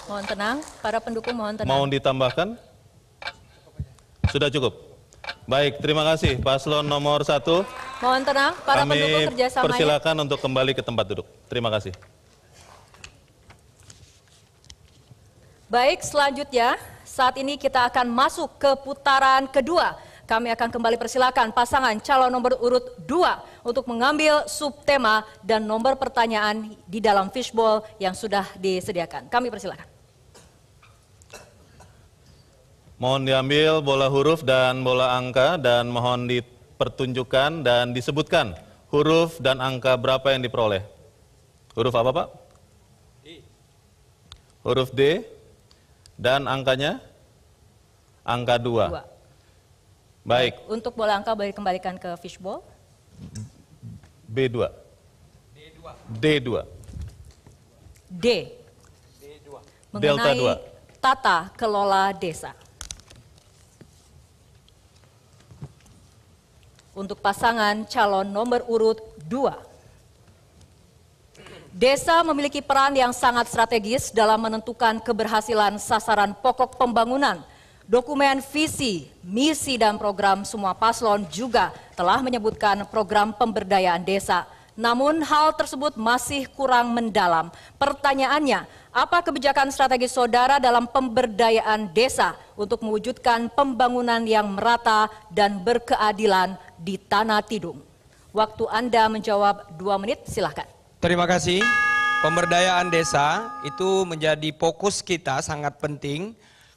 Mohon tenang, para pendukung mohon tenang. Mau ditambahkan? Sudah cukup. Baik, terima kasih Paslon nomor 1. Mohon tenang, para pendukung kerjasamanya. Kami persilakan untuk kembali ke tempat duduk. Terima kasih. Baik, selanjutnya saat ini kita akan masuk ke putaran kedua. Kami akan kembali persilakan pasangan calon nomor urut 2 untuk mengambil subtema dan nomor pertanyaan di dalam fishbowl yang sudah disediakan. Kami persilakan. Mohon diambil bola huruf dan bola angka dan mohon dipertunjukkan dan disebutkan huruf dan angka berapa yang diperoleh. Huruf apa, Pak? D. Huruf D. Dan angkanya? Angka 2. Baik. Untuk bola angka boleh dikembalikan ke fishbowl. B2. D2. D. Delta Mengenai 2. tata kelola desa. Untuk pasangan calon nomor urut 2. Desa memiliki peran yang sangat strategis dalam menentukan keberhasilan sasaran pokok pembangunan. Dokumen visi, misi dan program semua paslon juga telah menyebutkan program pemberdayaan desa. Namun hal tersebut masih kurang mendalam. Pertanyaannya, apa kebijakan strategis saudara dalam pemberdayaan desa untuk mewujudkan pembangunan yang merata dan berkeadilan di Tanah Tidung? Waktu Anda menjawab 2 menit, silahkan. Terima kasih. Pemberdayaan desa itu menjadi fokus kita sangat penting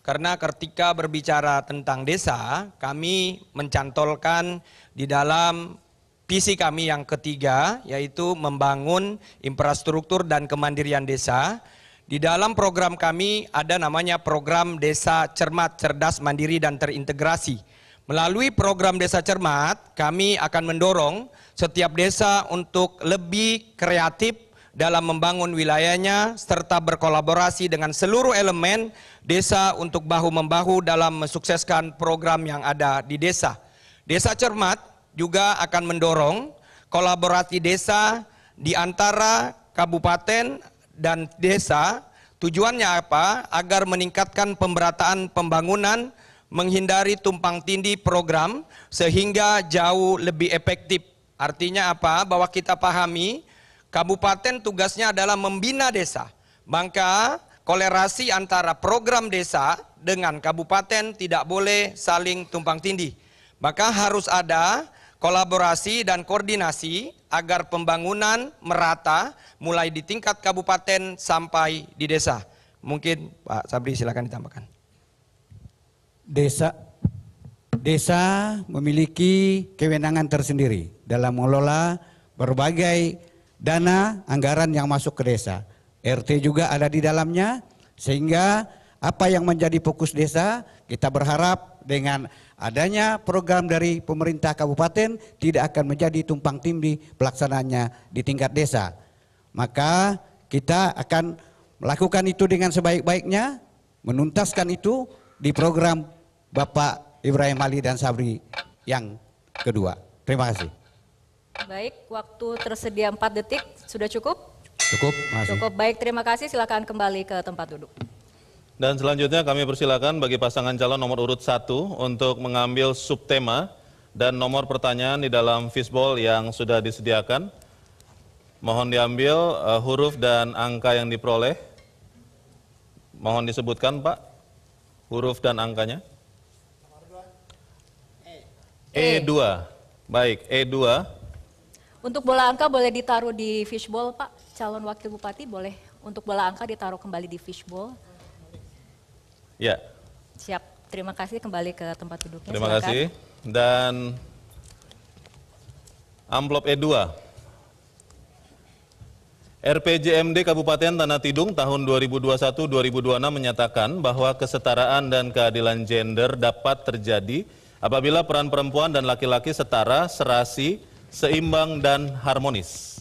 karena ketika berbicara tentang desa, kami mencantolkan di dalam visi kami yang ketiga, yaitu membangun infrastruktur dan kemandirian desa. Di dalam program kami ada namanya program Desa Cermat, Cerdas, Mandiri, dan Terintegrasi. Melalui program Desa Cermat, kami akan mendorong setiap desa untuk lebih kreatif dalam membangun wilayahnya serta berkolaborasi dengan seluruh elemen desa untuk bahu-membahu dalam mensukseskan program yang ada di desa. Desa Cermat juga akan mendorong kolaborasi desa di antara kabupaten dan desa. Tujuannya apa? Agar meningkatkan pemerataan pembangunan, menghindari tumpang tindih program sehingga jauh lebih efektif. Artinya apa? Bahwa kita pahami kabupaten tugasnya adalah membina desa. Maka kolerasi antara program desa dengan kabupaten tidak boleh saling tumpang tindih. Maka harus ada kolaborasi dan koordinasi agar pembangunan merata mulai di tingkat kabupaten sampai di desa. Mungkin Pak Sabri silakan ditambahkan. Desa memiliki kewenangan tersendiri dalam mengelola berbagai dana anggaran yang masuk ke desa. RT juga ada di dalamnya, sehingga apa yang menjadi fokus desa, kita berharap dengan adanya program dari pemerintah kabupaten tidak akan menjadi tumpang tindih pelaksanaannya di tingkat desa. Maka kita akan melakukan itu dengan sebaik-baiknya, menuntaskan itu di program Bapak Ibrahim Ali dan Sabri yang kedua. Terima kasih. Baik, waktu tersedia 4 detik, sudah cukup? Cukup, Cukup, baik, terima kasih, silakan kembali ke tempat duduk. Dan selanjutnya kami persilakan bagi pasangan calon nomor urut 1 untuk mengambil subtema dan nomor pertanyaan di dalam fishbowl yang sudah disediakan. Mohon diambil huruf dan angka yang diperoleh. Mohon disebutkan Pak, huruf dan angkanya. E2, baik, E2. Untuk bola angka boleh ditaruh di fishbowl, Pak. Calon wakil bupati boleh untuk bola angka ditaruh kembali di fishbowl. Ya. Siap, terima kasih, kembali ke tempat duduknya. Terima silakan. kasih. Dan amplop E2. RPJMD Kabupaten Tanah Tidung tahun 2021-2026 menyatakan bahwa kesetaraan dan keadilan gender dapat terjadi apabila peran perempuan dan laki-laki setara, serasi, seimbang, dan harmonis.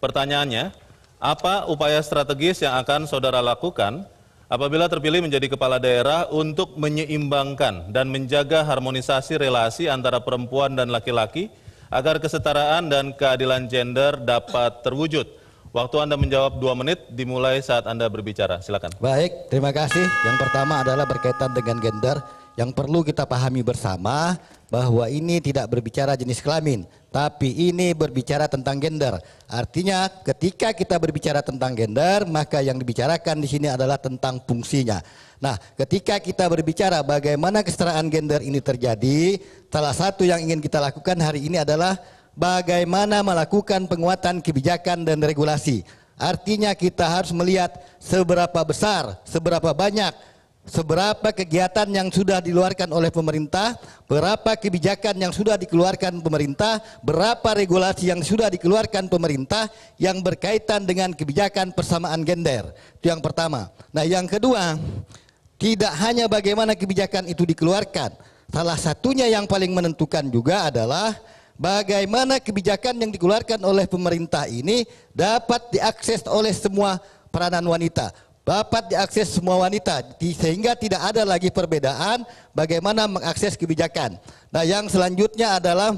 Pertanyaannya, apa upaya strategis yang akan saudara lakukan apabila terpilih menjadi kepala daerah untuk menyeimbangkan dan menjaga harmonisasi relasi antara perempuan dan laki-laki agar kesetaraan dan keadilan gender dapat terwujud? Waktu Anda menjawab 2 menit dimulai saat Anda berbicara. Silakan. Baik, terima kasih. Yang pertama adalah berkaitan dengan gender. Yang perlu kita pahami bersama bahwa ini tidak berbicara jenis kelamin, tapi ini berbicara tentang gender. Artinya ketika kita berbicara tentang gender, maka yang dibicarakan di sini adalah tentang fungsinya. Nah, ketika kita berbicara bagaimana kesetaraan gender ini terjadi, salah satu yang ingin kita lakukan hari ini adalah bagaimana melakukan penguatan kebijakan dan regulasi. Artinya kita harus melihat seberapa besar, seberapa banyak, seberapa kegiatan yang sudah dikeluarkan oleh pemerintah, berapa kebijakan yang sudah dikeluarkan pemerintah, berapa regulasi yang sudah dikeluarkan pemerintah yang berkaitan dengan kebijakan persamaan gender. Itu yang pertama. Nah, yang kedua, tidak hanya bagaimana kebijakan itu dikeluarkan, salah satunya yang paling menentukan juga adalah bagaimana kebijakan yang dikeluarkan oleh pemerintah ini dapat diakses oleh semua peranan wanita, dapat diakses semua wanita, sehingga tidak ada lagi perbedaan bagaimana mengakses kebijakan. Nah, yang selanjutnya adalah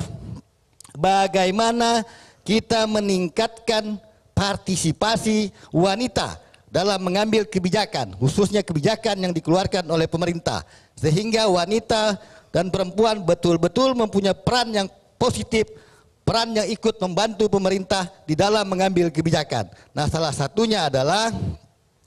bagaimana kita meningkatkan partisipasi wanita dalam mengambil kebijakan, khususnya kebijakan yang dikeluarkan oleh pemerintah, sehingga wanita dan perempuan betul-betul mempunyai peran yang positif, peran yang ikut membantu pemerintah di dalam mengambil kebijakan. Nah, salah satunya adalah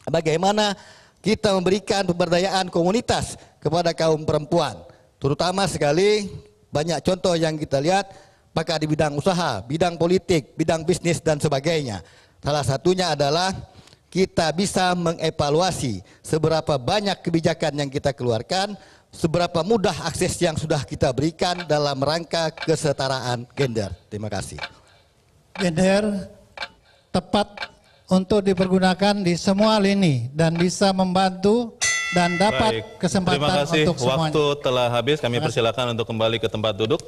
bagaimana kita memberikan pemberdayaan komunitas kepada kaum perempuan, terutama sekali banyak contoh yang kita lihat apakah di bidang usaha, bidang politik, bidang bisnis dan sebagainya. Salah satunya adalah kita bisa mengevaluasi seberapa banyak kebijakan yang kita keluarkan, seberapa mudah akses yang sudah kita berikan dalam rangka kesetaraan gender. Terima kasih. Gender tepat untuk dipergunakan di semua lini dan bisa membantu dan dapat kesempatan terima kasih. untuk semuanya. Waktu telah habis, kami persilakan untuk kembali ke tempat duduk.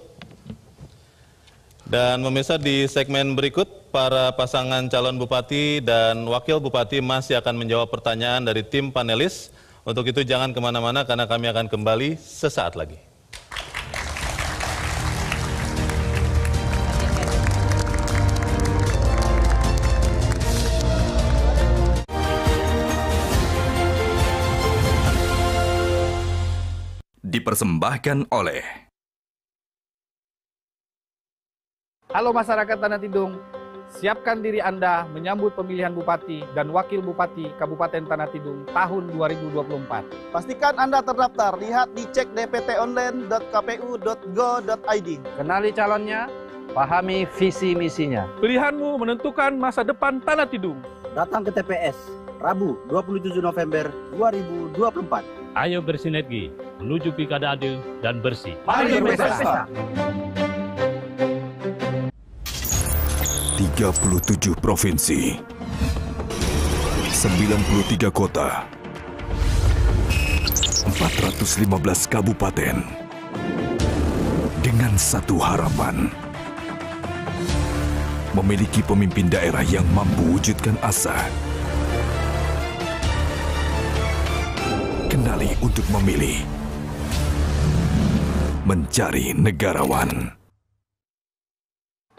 Dan pemirsa, di segmen berikut, para pasangan calon bupati dan wakil bupati masih akan menjawab pertanyaan dari tim panelis. Untuk itu jangan kemana-mana karena kami akan kembali sesaat lagi. Dipersembahkan oleh Halo masyarakat Tanah Tidung, siapkan diri Anda menyambut pemilihan Bupati dan Wakil Bupati Kabupaten Tanah Tidung tahun 2024. Pastikan Anda terdaftar, lihat di cek dptonline.kpu.go.id. Kenali calonnya, pahami visi misinya. Pilihanmu menentukan masa depan Tanah Tidung. Datang ke TPS, Rabu 27 November 2024. Ayo bersinergi menuju pilkada adil dan bersih. Mari berpesta. 37 provinsi, 93 kota, 415 kabupaten, dengan satu harapan, memiliki pemimpin daerah yang mampu wujudkan asa. Kenali untuk memilih, mencari negarawan.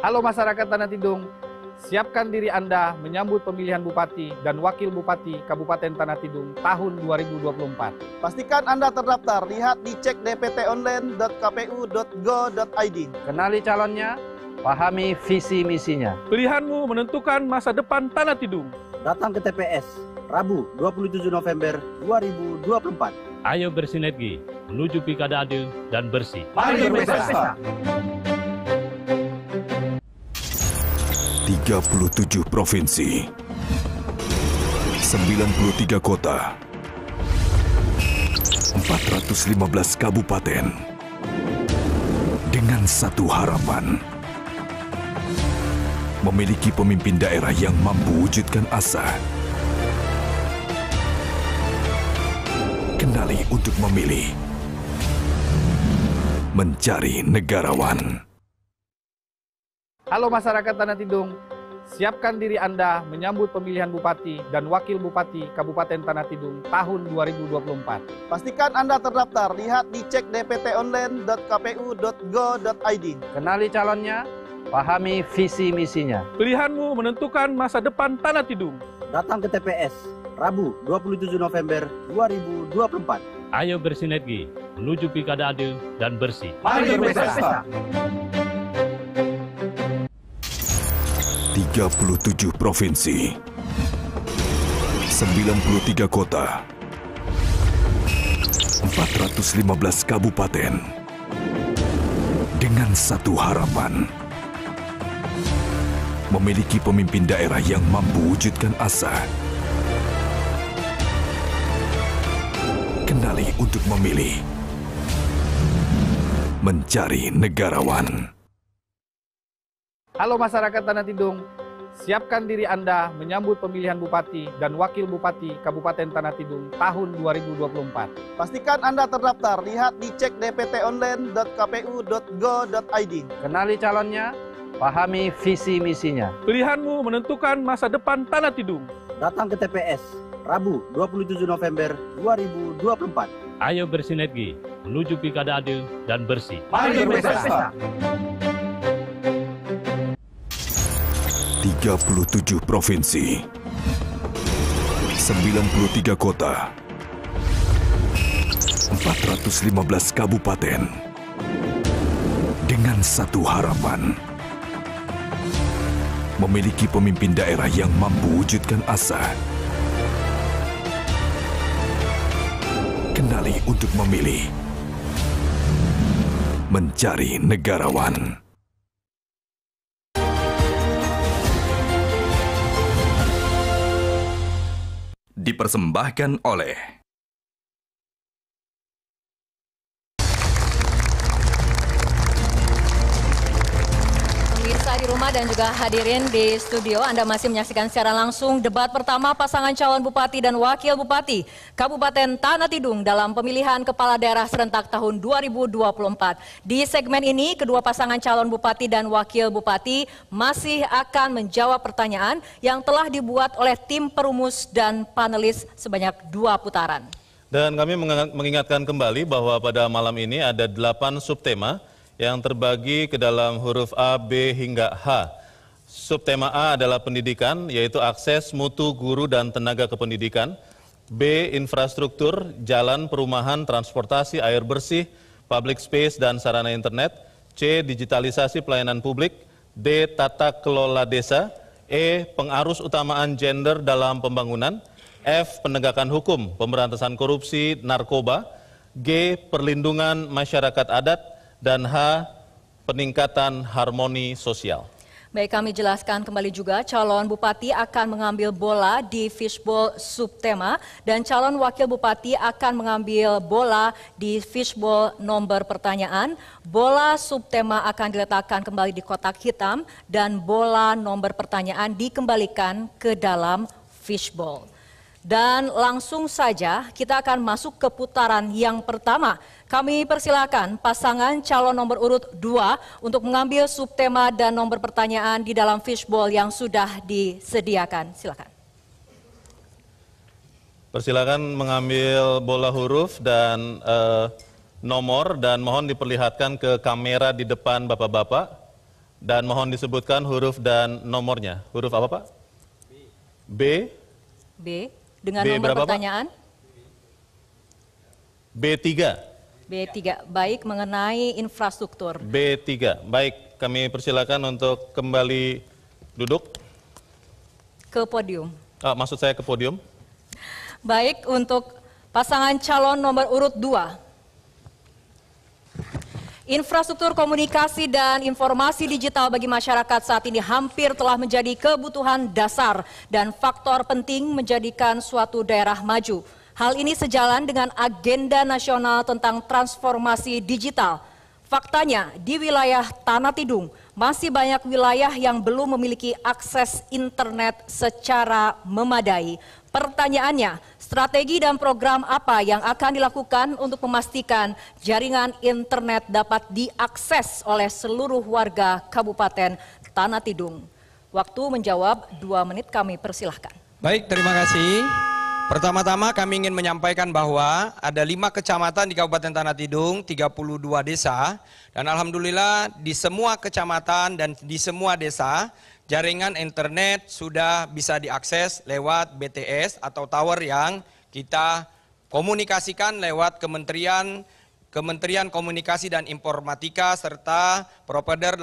Halo masyarakat Tanah Tidung, siapkan diri Anda menyambut pemilihan Bupati dan Wakil Bupati Kabupaten Tanah Tidung tahun 2024. Pastikan Anda terdaftar, lihat di cek dptonline.kpu.go.id. Kenali calonnya, pahami visi misinya. Pilihanmu menentukan masa depan Tanah Tidung. Datang ke TPS, Rabu 27 November 2024. Ayo bersinergi menuju pilkada adil dan bersih. Mari berpesta. 37 provinsi, 93 kota, 415 kabupaten, dengan satu harapan, memiliki pemimpin daerah yang mampu wujudkan asa. Kenali untuk memilih, mencari negarawan. Halo masyarakat Tanah Tidung, siapkan diri Anda menyambut pemilihan Bupati dan Wakil Bupati Kabupaten Tanah Tidung tahun 2024. Pastikan Anda terdaftar, lihat di cek dptonline.kpu.go.id. Kenali calonnya, pahami visi misinya. Pilihanmu menentukan masa depan Tanah Tidung. Datang ke TPS, Rabu 27 November 2024. Ayo bersinergi menuju pilkada adil dan bersih. Mari berpesta. 37 provinsi, 93 kota, 415 kabupaten, dengan satu harapan, memiliki pemimpin daerah yang mampu wujudkan asa. Kenali untuk memilih, mencari negarawan. Halo masyarakat Tanah Tidung, Siapkan diri Anda menyambut pemilihan Bupati dan Wakil Bupati Kabupaten Tanah Tidung tahun 2024. Pastikan Anda terdaftar, lihat di cek dptonline.kpu.go.id. Kenali calonnya, pahami visi misinya. Pilihanmu menentukan masa depan Tanah Tidung. Datang ke TPS, Rabu 27 November 2024. Ayo bersinergi menuju pilkada adil dan bersih. Mari berpesta. 37 provinsi, 93 kota, 415 kabupaten, dengan satu harapan, memiliki pemimpin daerah yang mampu wujudkan asa. Kenali untuk memilih, mencari negarawan. Dipersembahkan oleh pemirsa di rumah dan juga hadirin di studio, Anda masih menyaksikan secara langsung debat pertama pasangan calon Bupati dan Wakil Bupati Kabupaten Tanah Tidung dalam pemilihan Kepala Daerah serentak tahun 2024. Di segmen ini, kedua pasangan calon Bupati dan Wakil Bupati masih akan menjawab pertanyaan yang telah dibuat oleh tim perumus dan panelis sebanyak 2 putaran. Dan kami mengingatkan kembali bahwa pada malam ini ada 8 subtema yang terbagi ke dalam huruf A, B, hingga H. Subtema A adalah pendidikan, yaitu akses, mutu, guru, dan tenaga kependidikan. B, infrastruktur, jalan, perumahan, transportasi, air bersih, public space, dan sarana internet. C, digitalisasi pelayanan publik. D, tata kelola desa. E, pengarus utamaan gender dalam pembangunan. F, penegakan hukum, pemberantasan korupsi, narkoba. G, perlindungan masyarakat adat. Dan H, peningkatan harmoni sosial. Baik, kami jelaskan kembali juga, calon bupati akan mengambil bola di fishbowl subtema dan calon wakil bupati akan mengambil bola di fishbowl nomor pertanyaan. Bola subtema akan diletakkan kembali di kotak hitam dan bola nomor pertanyaan dikembalikan ke dalam fishbowl. Dan langsung saja kita akan masuk ke putaran yang pertama. Kami persilakan pasangan calon nomor urut 2 untuk mengambil subtema dan nomor pertanyaan di dalam fishbowl yang sudah disediakan. Silakan. Persilakan mengambil bola huruf dan nomor dan mohon diperlihatkan ke kamera di depan Bapak-bapak dan mohon disebutkan huruf dan nomornya. Huruf apa, Pak? B. B. Dengan B nomor berapa, pertanyaan? B3. B3, baik, mengenai infrastruktur. B3, baik, kami persilakan untuk kembali duduk. Ke podium. Maksud saya ke podium. Baik, untuk pasangan calon nomor urut 2. Infrastruktur komunikasi dan informasi digital bagi masyarakat saat ini hampir telah menjadi kebutuhan dasar dan faktor penting menjadikan suatu daerah maju. Hal ini sejalan dengan agenda nasional tentang transformasi digital. Faktanya, di wilayah Tanah Tidung masih banyak wilayah yang belum memiliki akses internet secara memadai. Pertanyaannya, strategi dan program apa yang akan dilakukan untuk memastikan jaringan internet dapat diakses oleh seluruh warga Kabupaten Tanah Tidung? Waktu menjawab 2 menit, kami persilahkan. Baik, terima kasih. Pertama-tama kami ingin menyampaikan bahwa ada 5 kecamatan di Kabupaten Tanah Tidung, 32 desa, dan alhamdulillah di semua kecamatan dan di semua desa, jaringan internet sudah bisa diakses lewat BTS atau tower yang kita komunikasikan lewat Kementerian Komunikasi dan Informatika serta provider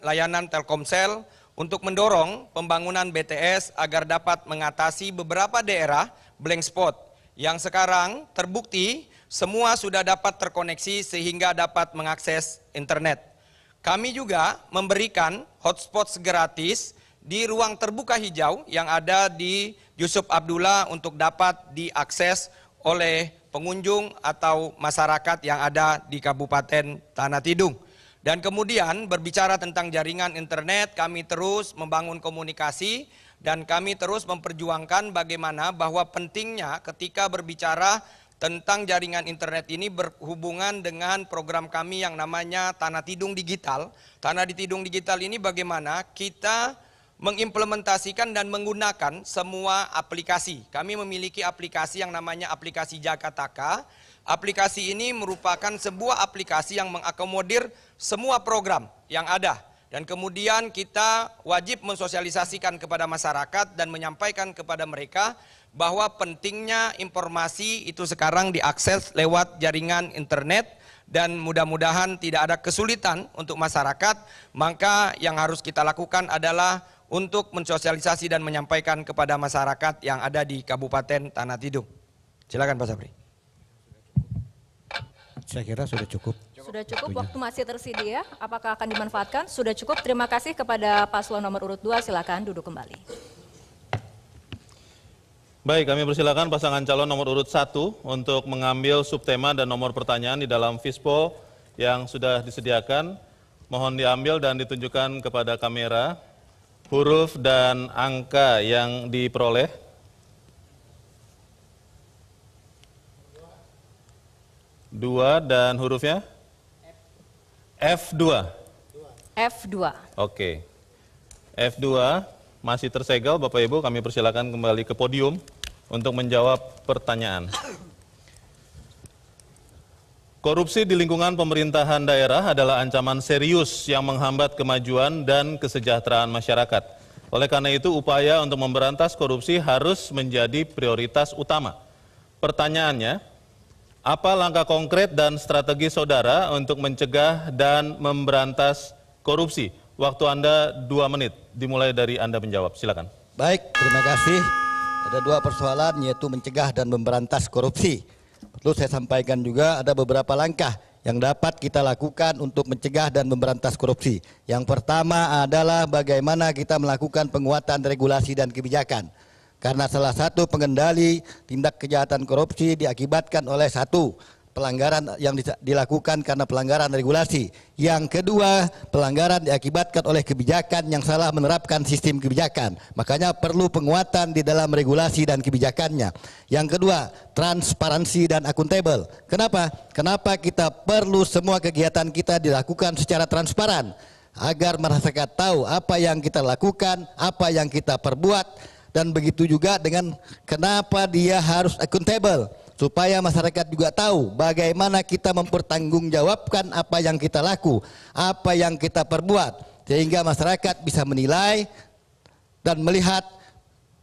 layanan Telkomsel untuk mendorong pembangunan BTS agar dapat mengatasi beberapa daerah blank spot yang sekarang terbukti semua sudah dapat terkoneksi sehingga dapat mengakses internet. Kami juga memberikan hotspot gratis di ruang terbuka hijau yang ada di Yusuf Abdullah untuk dapat diakses oleh pengunjung atau masyarakat yang ada di Kabupaten Tanah Tidung. Dan kemudian berbicara tentang jaringan internet, kami terus membangun komunikasi dan kami terus memperjuangkan bagaimana bahwa pentingnya ketika berbicara tentang jaringan internet ini berhubungan dengan program kami yang namanya Tanah Tidung Digital. Tanah Tidung Digital ini bagaimana kita mengimplementasikan dan menggunakan semua aplikasi. Kami memiliki aplikasi yang namanya aplikasi Jakataka. Aplikasi ini merupakan sebuah aplikasi yang mengakomodir semua program yang ada. Dan kemudian kita wajib mensosialisasikan kepada masyarakat dan menyampaikan kepada mereka bahwa pentingnya informasi itu sekarang diakses lewat jaringan internet dan mudah-mudahan tidak ada kesulitan untuk masyarakat. Maka yang harus kita lakukan adalah untuk mensosialisasi dan menyampaikan kepada masyarakat yang ada di Kabupaten Tanah Tidung. Silakan Pak Sabri. Saya kira sudah cukup. Sudah cukup, waktu masih tersedia. Apakah akan dimanfaatkan? Sudah cukup, terima kasih kepada paslon nomor urut 2, silakan duduk kembali. Baik, kami persilakan pasangan calon nomor urut 1 untuk mengambil subtema dan nomor pertanyaan di dalam fishbowl yang sudah disediakan. Mohon diambil dan ditunjukkan kepada kamera huruf dan angka yang diperoleh. 2 dan hurufnya? F2. F2. Oke. F2 masih tersegel Bapak Ibu, kami persilakan kembali ke podium untuk menjawab pertanyaan. Korupsi di lingkungan pemerintahan daerah adalah ancaman serius yang menghambat kemajuan dan kesejahteraan masyarakat. Oleh karena itu, upaya untuk memberantas korupsi harus menjadi prioritas utama. Pertanyaannya, apa langkah konkret dan strategi saudara untuk mencegah dan memberantas korupsi? Waktu Anda 2 menit, dimulai dari Anda menjawab, silakan. Baik, terima kasih. Ada 2 persoalan, yaitu mencegah dan memberantas korupsi. Perlu saya sampaikan juga ada beberapa langkah yang dapat kita lakukan untuk mencegah dan memberantas korupsi. Yang pertama adalah bagaimana kita melakukan penguatan regulasi dan kebijakan. Karena salah satu pengendali tindak kejahatan korupsi diakibatkan oleh 1, pelanggaran yang dilakukan karena pelanggaran regulasi. Yang kedua, pelanggaran diakibatkan oleh kebijakan yang salah menerapkan sistem kebijakan. Makanya perlu penguatan di dalam regulasi dan kebijakannya. Yang kedua, transparansi dan akuntabel. Kenapa? Kenapa kita perlu semua kegiatan kita dilakukan secara transparan agar masyarakat tahu apa yang kita lakukan, apa yang kita perbuat. Dan begitu juga dengan kenapa dia harus akuntabel, supaya masyarakat juga tahu bagaimana kita mempertanggungjawabkan apa yang kita laku, apa yang kita perbuat, sehingga masyarakat bisa menilai dan melihat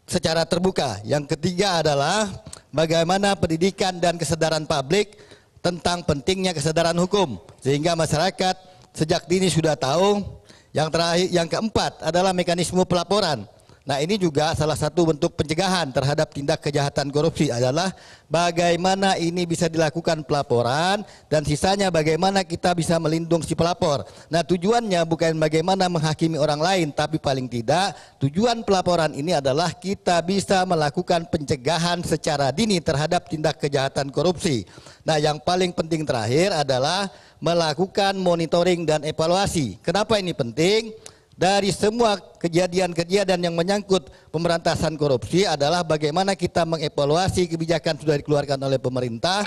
secara terbuka. Yang ketiga adalah bagaimana pendidikan dan kesadaran publik tentang pentingnya kesadaran hukum, sehingga masyarakat sejak dini sudah tahu. Yang terakhir, yang keempat adalah mekanisme pelaporan. Nah, ini juga salah satu bentuk pencegahan terhadap tindak kejahatan korupsi adalah bagaimana ini bisa dilakukan pelaporan dan sisanya bagaimana kita bisa melindungi si pelapor. Nah, tujuannya bukan bagaimana menghakimi orang lain, tapi paling tidak tujuan pelaporan ini adalah kita bisa melakukan pencegahan secara dini terhadap tindak kejahatan korupsi. Nah, yang paling penting terakhir adalah melakukan monitoring dan evaluasi. Kenapa ini penting? Dari semua kejadian-kejadian yang menyangkut pemberantasan korupsi adalah bagaimana kita mengevaluasi kebijakan sudah dikeluarkan oleh pemerintah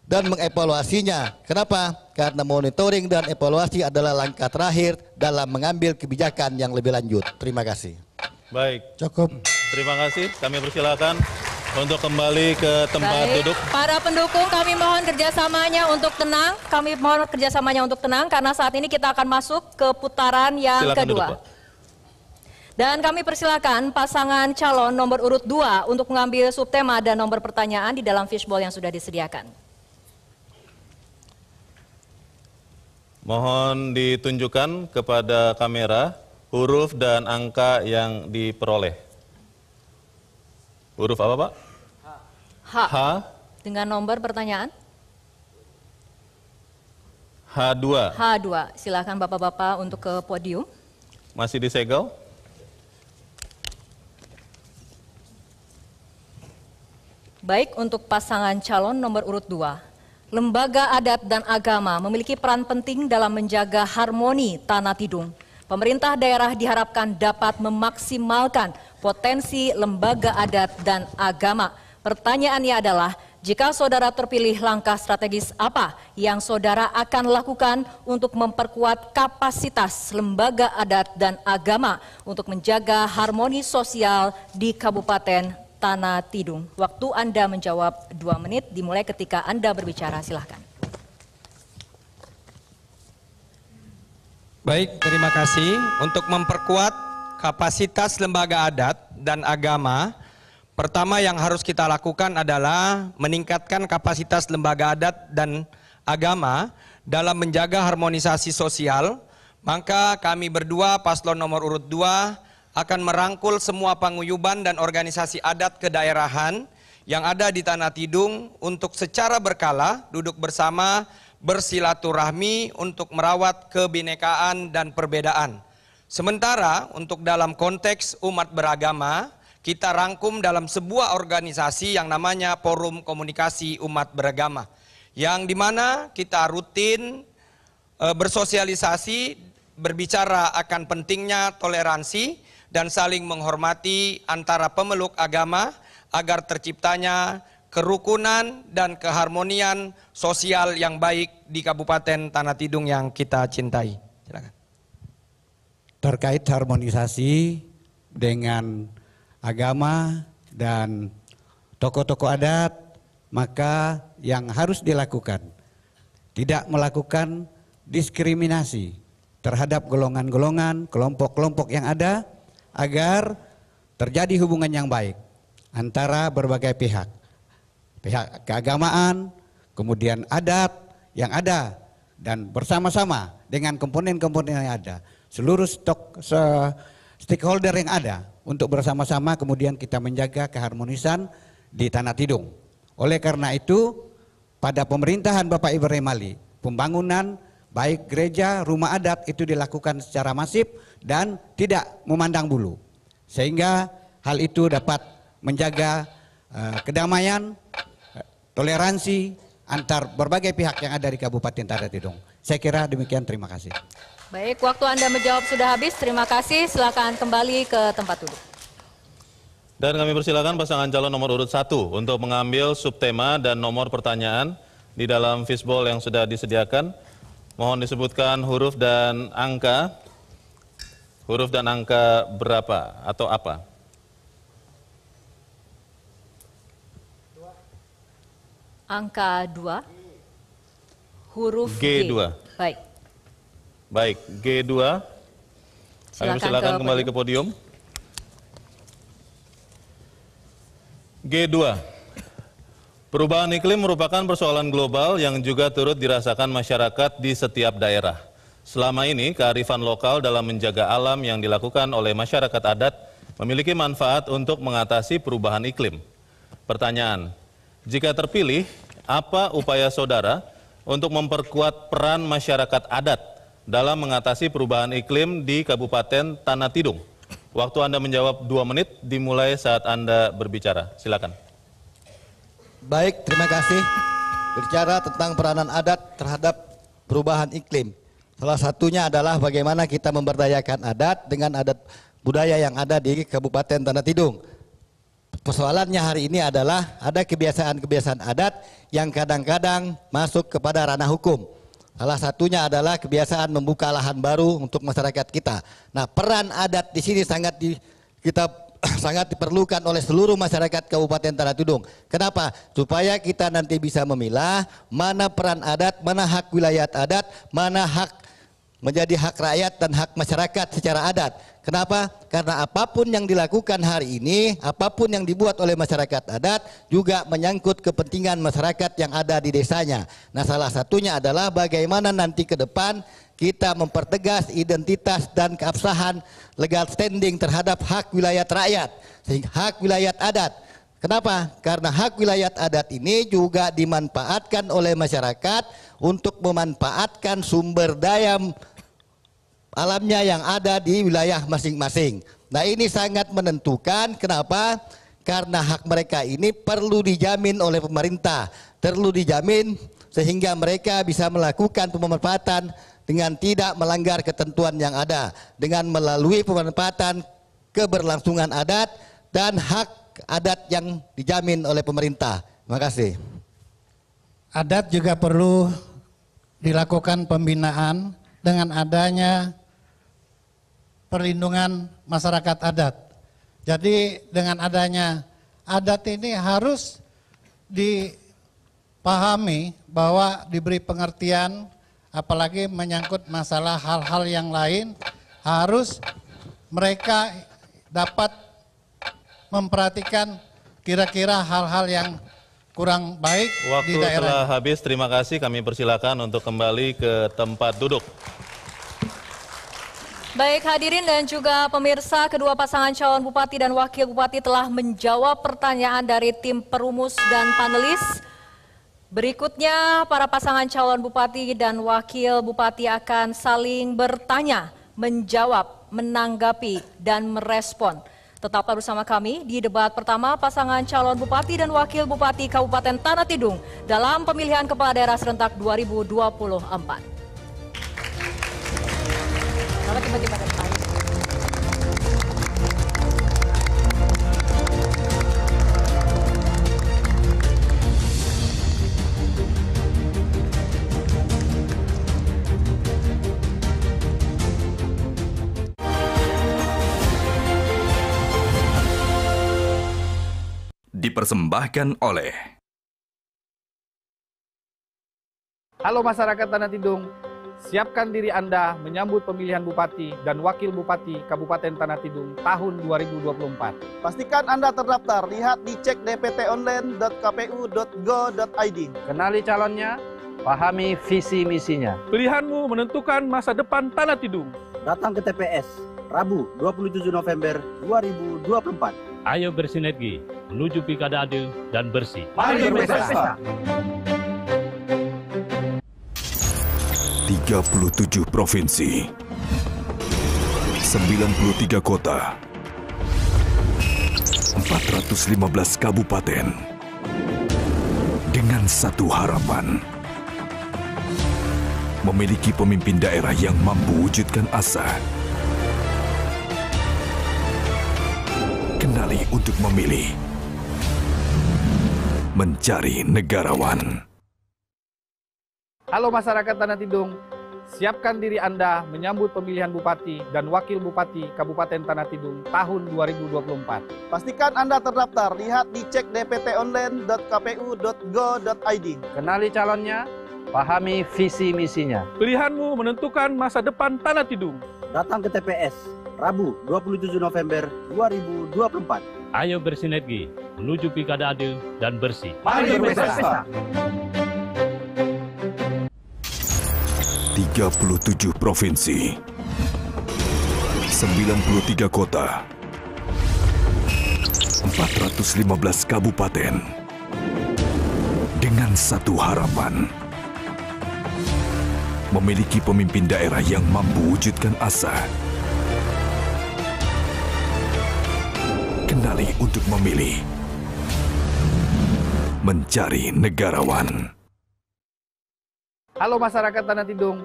dan mengevaluasinya. Kenapa? Karena monitoring dan evaluasi adalah langkah terakhir dalam mengambil kebijakan yang lebih lanjut. Terima kasih. Baik. Cukup. Terima kasih. Kami persilakan untuk kembali ke tempat duduk. Para pendukung, kami mohon kerjasamanya untuk tenang. Kami mohon kerjasamanya untuk tenang karena saat ini kita akan masuk ke putaran yang Silakan kedua. duduk, Pak. Dan kami persilakan pasangan calon nomor urut 2 untuk mengambil subtema dan nomor pertanyaan di dalam fishbowl yang sudah disediakan. Mohon ditunjukkan kepada kamera huruf dan angka yang diperoleh. Huruf apa, Pak? H. Dengan nomor pertanyaan? H2. H2. Silakan Bapak-bapak untuk ke podium. Masih disegel? Baik, untuk pasangan calon nomor urut 2. Lembaga adat dan agama memiliki peran penting dalam menjaga harmoni Tanah Tidung. Pemerintah daerah diharapkan dapat memaksimalkan potensi lembaga adat dan agama. Pertanyaannya adalah, jika saudara terpilih, langkah strategis apa yang saudara akan lakukan untuk memperkuat kapasitas lembaga adat dan agama untuk menjaga harmoni sosial di Kabupaten Tanah Tidung? Waktu Anda menjawab 2 menit dimulai ketika Anda berbicara, silahkan. Baik, terima kasih. Untuk memperkuat kapasitas lembaga adat dan agama, pertama yang harus kita lakukan adalah meningkatkan kapasitas lembaga adat dan agama dalam menjaga harmonisasi sosial. Maka kami berdua, paslon nomor urut 2, akan merangkul semua paguyuban dan organisasi adat kedaerahan yang ada di Tanah Tidung untuk secara berkala duduk bersama bersilaturahmi untuk merawat kebinekaan dan perbedaan. Sementara untuk dalam konteks umat beragama, kita rangkum dalam sebuah organisasi yang namanya Forum Komunikasi Umat Beragama, yang dimana kita rutin bersosialisasi, berbicara akan pentingnya toleransi dan saling menghormati antara pemeluk agama agar terciptanya kerukunan dan keharmonian sosial yang baik di Kabupaten Tanah Tidung yang kita cintai. Silakan. Terkait harmonisasi dengan agama dan tokoh-tokoh adat, maka yang harus dilakukan tidak melakukan diskriminasi terhadap golongan-golongan, kelompok-kelompok yang ada, agar terjadi hubungan yang baik antara berbagai pihak. Pihak keagamaan, kemudian adat yang ada, dan bersama-sama dengan komponen-komponen yang ada. Seluruh stakeholder yang ada untuk bersama-sama kemudian kita menjaga keharmonisan di Tanah Tidung. Oleh karena itu, pada pemerintahan Bapak Ibrahim Ali, pembangunan baik gereja, rumah adat itu dilakukan secara masif dan tidak memandang bulu. Sehingga hal itu dapat menjaga kedamaian, toleransi antar berbagai pihak yang ada di Kabupaten Tanah Tidung. Saya kira demikian, terima kasih. Baik, waktu Anda menjawab sudah habis. Terima kasih, silakan kembali ke tempat duduk. Dan kami persilakan pasangan calon nomor urut 1 untuk mengambil subtema dan nomor pertanyaan di dalam fishbowl yang sudah disediakan. Mohon disebutkan huruf dan angka. Huruf dan angka berapa atau apa? Angka 2. Huruf G2. Baik. Baik, G2. Kami silakan kembali ke podium. G2. Perubahan iklim merupakan persoalan global yang juga turut dirasakan masyarakat di setiap daerah. Selama ini, kearifan lokal dalam menjaga alam yang dilakukan oleh masyarakat adat memiliki manfaat untuk mengatasi perubahan iklim. Pertanyaan, jika terpilih, apa upaya saudara untuk memperkuat peran masyarakat adat dalam mengatasi perubahan iklim di Kabupaten Tanah Tidung? Waktu Anda menjawab 2 menit dimulai saat Anda berbicara. Silakan. Baik, terima kasih. Bicara tentang peranan adat terhadap perubahan iklim. Salah satunya adalah bagaimana kita memberdayakan adat dengan adat budaya yang ada di Kabupaten Tanah Tidung. Persoalannya hari ini adalah ada kebiasaan-kebiasaan adat yang kadang-kadang masuk kepada ranah hukum. Salah satunya adalah kebiasaan membuka lahan baru untuk masyarakat kita. Nah, peran adat di sini sangat diperlukan oleh seluruh masyarakat Kabupaten Tanah Tidung. Kenapa? Supaya kita nanti bisa memilah mana peran adat, mana hak wilayah adat, mana hak menjadi hak rakyat dan hak masyarakat secara adat. Kenapa? Karena apapun yang dilakukan hari ini, apapun yang dibuat oleh masyarakat adat juga menyangkut kepentingan masyarakat yang ada di desanya. Nah, salah satunya adalah bagaimana nanti ke depan kita mempertegas identitas dan keabsahan legal standing terhadap hak wilayah rakyat, sehingga hak wilayah adat. Kenapa? Karena hak wilayah adat ini juga dimanfaatkan oleh masyarakat untuk memanfaatkan sumber daya alamnya yang ada di wilayah masing-masing. Nah, ini sangat menentukan. Kenapa? Karena hak mereka ini perlu dijamin oleh pemerintah, perlu dijamin sehingga mereka bisa melakukan pemanfaatan dengan tidak melanggar ketentuan yang ada dengan melalui pemanfaatan keberlangsungan adat dan hak adat yang dijamin oleh pemerintah. Terima kasih. Adat juga perlu dilakukan pembinaan dengan adanya perlindungan masyarakat adat. Jadi dengan adanya adat ini harus dipahami bahwa diberi pengertian, apalagi menyangkut masalah hal-hal yang lain, harus mereka dapat memperhatikan kira-kira hal-hal yang kurang baik Waktu di daerah. telah habis, terima kasih. Kami persilakan untuk kembali ke tempat duduk. Baik hadirin dan juga pemirsa, kedua pasangan calon bupati dan wakil bupati telah menjawab pertanyaan dari tim perumus dan panelis. Berikutnya para pasangan calon bupati dan wakil bupati akan saling bertanya, menjawab, menanggapi, dan merespon. Tetaplah bersama kami di debat pertama pasangan calon bupati dan wakil bupati Kabupaten Tanah Tidung dalam pemilihan kepala daerah serentak 2024. Tiba-tiba ada Pak. 'Dipersembahkan oleh Halo masyarakat Tanah Tidung, siapkan diri Anda menyambut pemilihan Bupati dan Wakil Bupati Kabupaten Tanah Tidung tahun 2024. Pastikan Anda terdaftar, lihat di cek dptonline.kpu.go.id. Kenali calonnya, pahami visi misinya. Pilihanmu menentukan masa depan Tanah Tidung. Datang ke TPS, Rabu 27 November 2024. Ayo bersinergi menuju pilkada adil dan bersih. Mari berpesta. 37 provinsi, 93 kota, 415 kabupaten, dengan satu harapan, memiliki pemimpin daerah yang mampu wujudkan asa. Kenali untuk memilih, mencari negarawan. Halo masyarakat Tanah Tidung, siapkan diri Anda menyambut pemilihan Bupati dan Wakil Bupati Kabupaten Tanah Tidung tahun 2024. Pastikan Anda terdaftar, lihat di cek dptonline.kpu.go.id. Kenali calonnya, pahami visi misinya. Pilihanmu menentukan masa depan Tanah Tidung. Datang ke TPS, Rabu 27 November 2024. Ayo bersinergi menuju pilkada adil dan bersih. Mari berpesta. 37 provinsi, 93 kota, 415 kabupaten, dengan satu harapan, memiliki pemimpin daerah yang mampu wujudkan asa. Kenali untuk memilih, mencari negarawan. Halo masyarakat Tanah Tidung,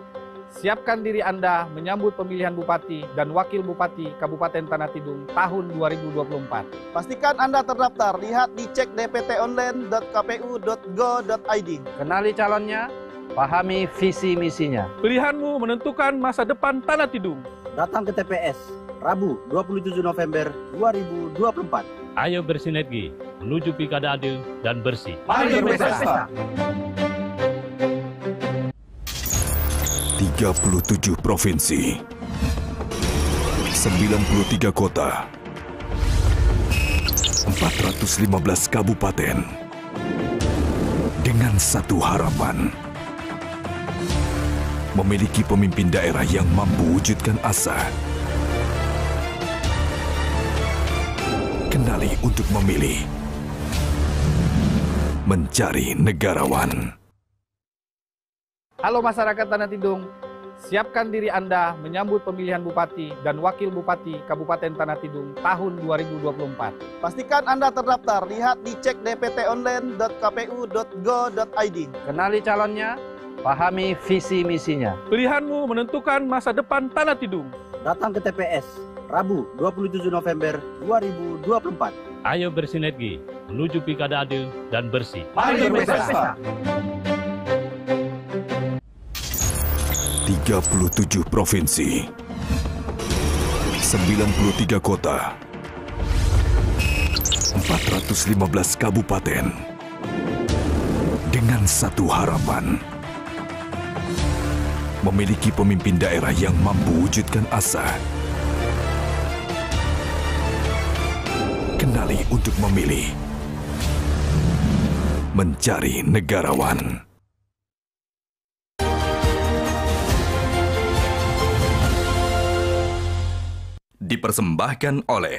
siapkan diri Anda menyambut pemilihan Bupati dan Wakil Bupati Kabupaten Tanah Tidung tahun 2024. Pastikan Anda terdaftar, lihat di cek dptonline.kpu.go.id. Kenali calonnya, pahami visi misinya. Pilihanmu menentukan masa depan Tanah Tidung. Datang ke TPS, Rabu 27 November 2024. Ayo bersinergi menuju pilkada adil dan bersih. Mari berpesta. 37 provinsi, 93 kota, 415 kabupaten, dengan satu harapan, memiliki pemimpin daerah yang mampu wujudkan asa. Kenali untuk memilih, mencari negarawan. Halo masyarakat Tanah Tidung, Siapkan diri Anda menyambut pemilihan Bupati dan Wakil Bupati Kabupaten Tanah Tidung tahun 2024. Pastikan Anda terdaftar, lihat di cek dptonline.kpu.go.id. Kenali calonnya, pahami visi misinya. Pilihanmu menentukan masa depan Tanah Tidung. Datang ke TPS, Rabu 27 November 2024. Ayo bersinergi menuju pilkada adil dan bersih. Mari berpesta. 37 provinsi, 93 kota, 415 kabupaten, dengan satu harapan, memiliki pemimpin daerah yang mampu wujudkan asa. Kenali untuk memilih, mencari negarawan. Dipersembahkan oleh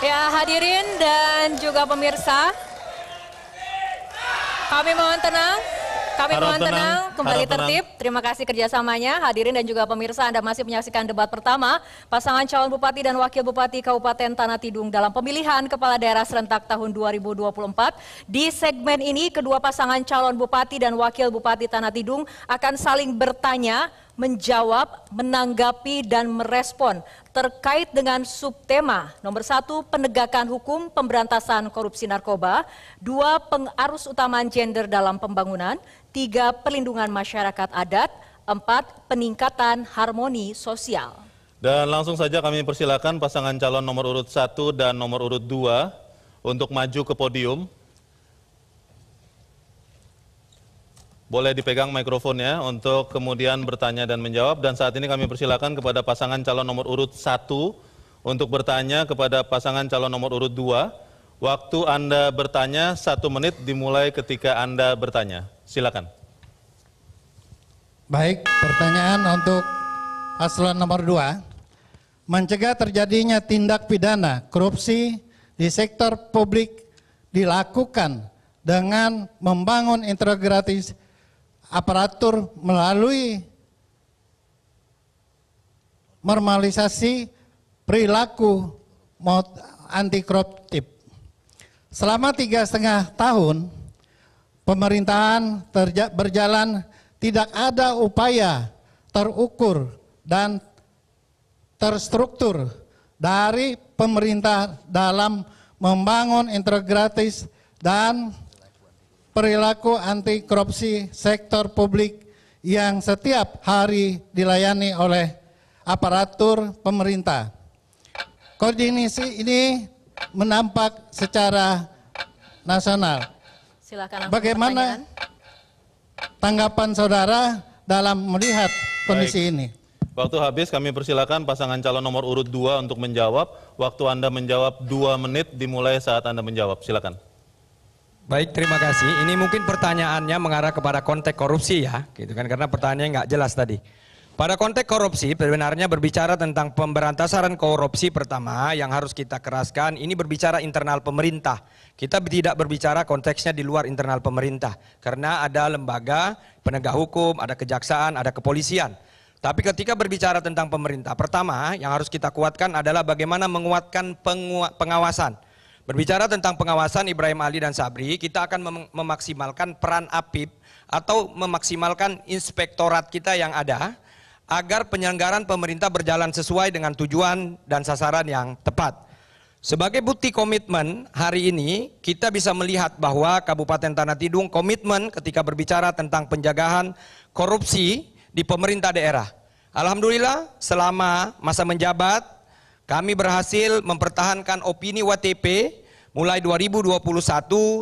Ya, hadirin dan juga pemirsa, kami mohon tenang. Kembali tertib. Terima kasih kerjasamanya. Hadirin dan juga pemirsa, Anda masih menyaksikan debat pertama pasangan calon Bupati dan Wakil Bupati Kabupaten Tanah Tidung dalam pemilihan Kepala Daerah serentak tahun 2024. Di segmen ini, kedua pasangan calon Bupati dan Wakil Bupati Tanah Tidung akan saling bertanya, menjawab, menanggapi, dan merespon terkait dengan subtema nomor 1, penegakan hukum pemberantasan korupsi narkoba, 2, pengarus utamaan gender dalam pembangunan, 3, perlindungan masyarakat adat, 4, peningkatan harmoni sosial. Dan langsung saja kami persilakan pasangan calon nomor urut 1 dan nomor urut 2 untuk maju ke podium. Boleh dipegang mikrofonnya untuk kemudian bertanya dan menjawab. Dan saat ini kami persilakan kepada pasangan calon nomor urut 1 untuk bertanya kepada pasangan calon nomor urut 2. Waktu Anda bertanya 1 menit dimulai ketika Anda bertanya. Silakan. Baik, pertanyaan untuk paslon nomor 2. Mencegah terjadinya tindak pidana korupsi di sektor publik dilakukan dengan membangun integrasi aparatur melalui normalisasi perilaku anti koruptif. Selama 3,5 tahun pemerintahan berjalan, tidak ada upaya terukur dan terstruktur dari pemerintah dalam membangun integrasi dan perilaku anti korupsi sektor publik yang setiap hari dilayani oleh aparatur pemerintah. Koordinasi ini menampak secara nasional. Silakan. Bagaimana tanggapan saudara dalam melihat kondisi ini? Waktu habis, kami persilakan pasangan calon nomor urut 2 untuk menjawab. Waktu Anda menjawab 2 menit dimulai saat Anda menjawab. Silakan. Baik, terima kasih. Ini mungkin pertanyaannya mengarah kepada konteks korupsi ya, gitu kan? Karena pertanyaannya nggak jelas tadi. Pada konteks korupsi, sebenarnya berbicara tentang pemberantasan korupsi pertama yang harus kita keraskan. Ini berbicara internal pemerintah. Kita tidak berbicara konteksnya di luar internal pemerintah, karena ada lembaga penegak hukum, ada kejaksaan, ada kepolisian. Tapi ketika berbicara tentang pemerintah, pertama yang harus kita kuatkan adalah bagaimana menguatkan pengawasan. Berbicara tentang pengawasan Ibrahim Ali dan Sabri, kita akan memaksimalkan peran APIP atau memaksimalkan inspektorat kita yang ada agar penyelenggaraan pemerintah berjalan sesuai dengan tujuan dan sasaran yang tepat. Sebagai bukti komitmen hari ini kita bisa melihat bahwa Kabupaten Tanah Tidung komitmen ketika berbicara tentang penjagaan korupsi di pemerintah daerah. Alhamdulillah selama masa menjabat kami berhasil mempertahankan opini WTP mulai 2021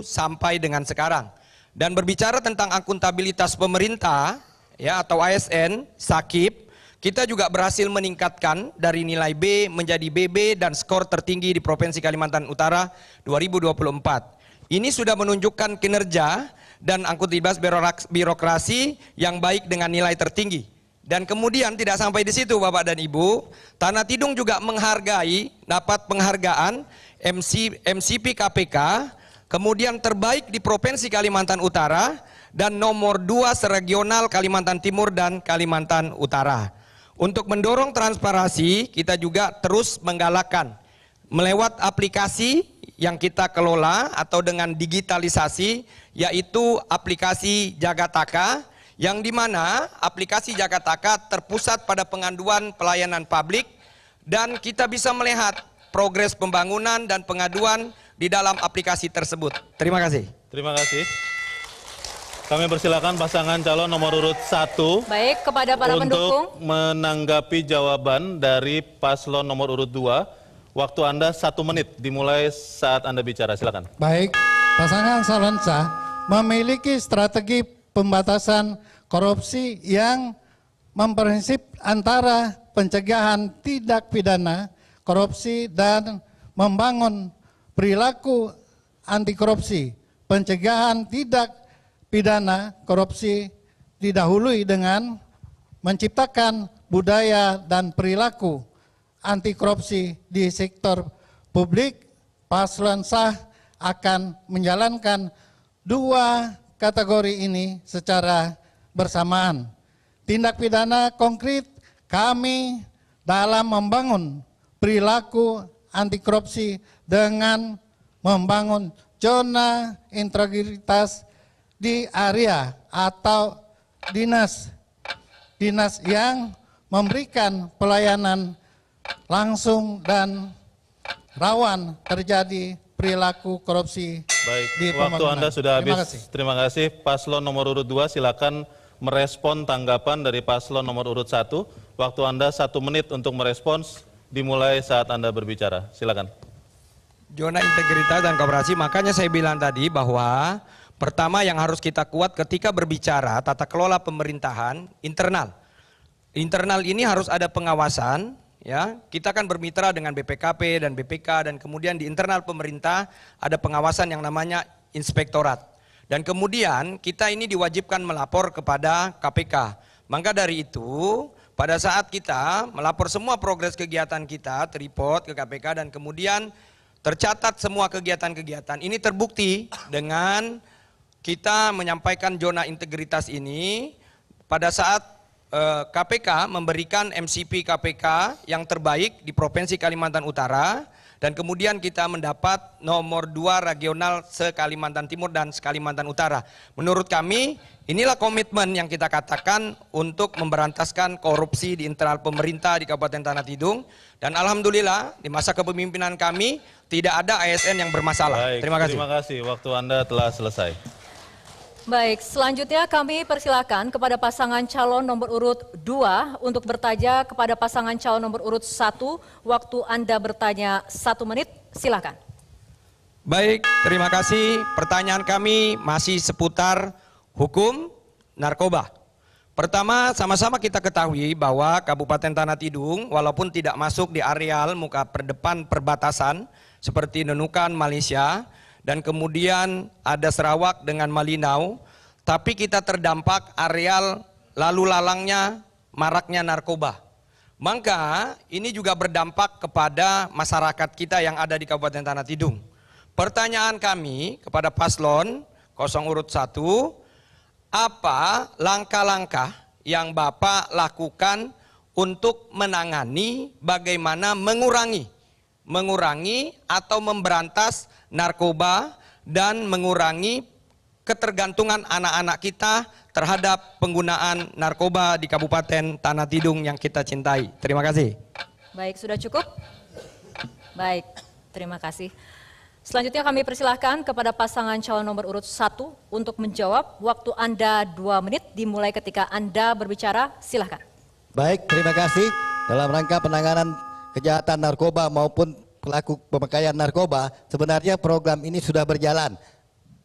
sampai dengan sekarang. Dan berbicara tentang akuntabilitas pemerintah ya atau ASN, SAKIP, kita juga berhasil meningkatkan dari nilai B menjadi BB dan skor tertinggi di Provinsi Kalimantan Utara 2024. Ini sudah menunjukkan kinerja dan akuntabilitas birokrasi yang baik dengan nilai tertinggi. Dan kemudian tidak sampai di situ Bapak dan Ibu, Tanah Tidung juga dapat penghargaan MCP KPK, kemudian terbaik di Provinsi Kalimantan Utara, dan nomor 2 seregional Kalimantan Timur dan Kalimantan Utara. Untuk mendorong transparansi, kita juga terus menggalakkan melewat aplikasi yang kita kelola atau dengan digitalisasi, yaitu aplikasi Jagataka, yang dimana aplikasi Jagataka terpusat pada pengaduan pelayanan publik, dan kita bisa melihat progres pembangunan dan pengaduan di dalam aplikasi tersebut. Terima kasih. Terima kasih. Kami persilakan pasangan calon nomor urut 1 baik, kepada para pendukung untuk menanggapi jawaban dari paslon nomor urut 2. Waktu Anda 1 menit dimulai saat Anda bicara. Silakan. Baik, pasangan calon sah memiliki strategi pembatasan korupsi yang memprinsip antara pencegahan tindak pidana korupsi dan membangun perilaku anti korupsi. Pencegahan tindak pidana korupsi didahului dengan menciptakan budaya dan perilaku anti korupsi di sektor publik. Paslon sah akan menjalankan 2 kategori ini secara bersamaan. Tindak pidana konkret kami dalam membangun perilaku anti korupsi dengan membangun zona integritas di area atau dinas yang memberikan pelayanan langsung dan rawan terjadi perilaku korupsi. Baik, di waktu Anda sudah habis. Terima kasih. Paslon nomor urut 2 silakan merespon tanggapan dari paslon nomor urut 1. Waktu Anda 1 menit untuk merespons dimulai saat Anda berbicara. Silakan. Zona integritas dan kooperasi, makanya saya bilang tadi bahwa pertama yang harus kita kuat ketika berbicara tata kelola pemerintahan internal. Internal ini harus ada pengawasan. Ya, kita kan bermitra dengan BPKP dan BPK, dan kemudian di internal pemerintah ada pengawasan yang namanya inspektorat. Dan kemudian kita ini diwajibkan melapor kepada KPK. Maka dari itu, pada saat kita melapor semua progres kegiatan kita, terreport ke KPK, dan kemudian tercatat semua kegiatan-kegiatan, ini terbukti dengan kita menyampaikan zona integritas ini pada saat KPK memberikan MCP KPK yang terbaik di Provinsi Kalimantan Utara, dan kemudian kita mendapat nomor 2 regional se-Kalimantan Timur dan se-Kalimantan Utara. Menurut kami inilah komitmen yang kita katakan untuk memberantaskan korupsi di internal pemerintah di Kabupaten Tanah Tidung, dan alhamdulillah di masa kepemimpinan kami tidak ada ASN yang bermasalah. Baik, terima kasih. Terima kasih. Waktu Anda telah selesai. Baik, selanjutnya kami persilakan kepada pasangan calon nomor urut 2 untuk bertanya kepada pasangan calon nomor urut 1. Waktu Anda bertanya 1 menit, silakan. Baik, terima kasih. Pertanyaan kami masih seputar hukum narkoba. Pertama, sama-sama kita ketahui bahwa Kabupaten Tanah Tidung walaupun tidak masuk di areal muka depan perbatasan seperti Nunukan, Malaysia, dan kemudian ada Sarawak dengan Malinau, tapi kita terdampak areal lalu lalangnya maraknya narkoba. Maka ini juga berdampak kepada masyarakat kita yang ada di Kabupaten Tanah Tidung. Pertanyaan kami kepada paslon 0 urut 1, apa langkah-langkah yang Bapak lakukan untuk menangani bagaimana mengurangi atau memberantas narkoba dan mengurangi ketergantungan anak-anak kita terhadap penggunaan narkoba di Kabupaten Tanah Tidung yang kita cintai. Terima kasih. Baik, sudah cukup? Baik, terima kasih. Selanjutnya kami persilahkan kepada pasangan calon nomor urut 1 untuk menjawab. Waktu Anda 2 menit dimulai ketika Anda berbicara, silahkan. Baik, terima kasih. Dalam rangka penanganan kejahatan narkoba maupun pelaku pemakaian narkoba, sebenarnya program ini sudah berjalan.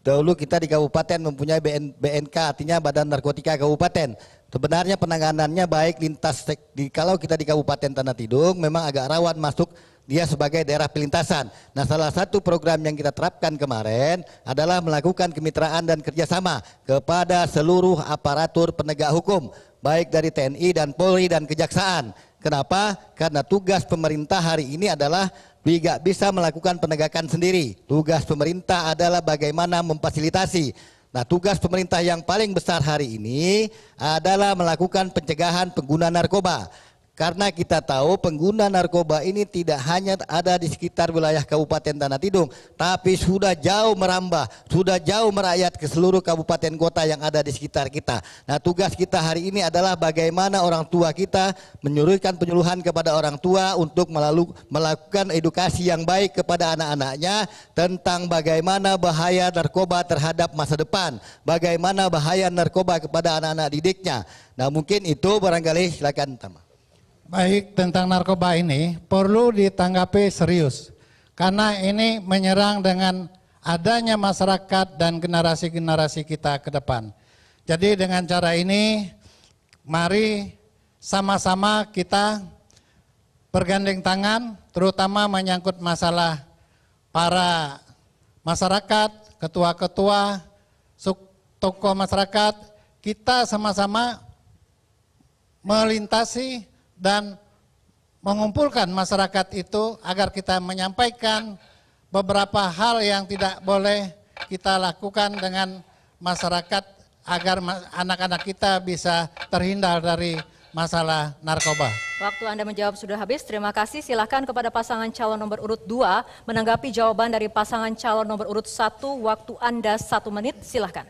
Dahulu kita di kabupaten mempunyai BNK, artinya Badan Narkotika Kabupaten. Sebenarnya penanganannya baik lintas, kalau kita di Kabupaten Tanah Tidung memang agak rawan masuk dia sebagai daerah pelintasan. Nah, salah satu program yang kita terapkan kemarin adalah melakukan kemitraan dan kerjasama kepada seluruh aparatur penegak hukum, baik dari TNI dan Polri dan Kejaksaan. Kenapa? Karena tugas pemerintah hari ini adalah tidak bisa melakukan penegakan sendiri. Tugas pemerintah adalah bagaimana memfasilitasi. Nah, tugas pemerintah yang paling besar hari ini adalah melakukan pencegahan pengguna narkoba. Karena kita tahu pengguna narkoba ini tidak hanya ada di sekitar wilayah Kabupaten Tanah Tidung, tapi sudah jauh merambah, sudah jauh merayat ke seluruh kabupaten kota yang ada di sekitar kita. Nah, tugas kita hari ini adalah bagaimana orang tua kita penyuluhan kepada orang tua untuk melakukan edukasi yang baik kepada anak-anaknya tentang bagaimana bahaya narkoba terhadap masa depan, bagaimana bahaya narkoba kepada anak-anak didiknya. Nah, mungkin itu barangkali, silakan Tama. Baik, tentang narkoba ini perlu ditanggapi serius karena ini menyerang dengan adanya masyarakat dan generasi-generasi kita ke depan. Jadi dengan cara ini mari sama-sama kita bergandeng tangan, terutama menyangkut masalah para masyarakat, ketua-ketua, tokoh masyarakat, kita sama-sama melintasi dan mengumpulkan masyarakat itu agar kita menyampaikan beberapa hal yang tidak boleh kita lakukan dengan masyarakat agar anak-anak kita bisa terhindar dari masalah narkoba. Waktu Anda menjawab sudah habis, terima kasih. Silakan kepada pasangan calon nomor urut 2 menanggapi jawaban dari pasangan calon nomor urut 1. Waktu Anda 1 menit, silakan.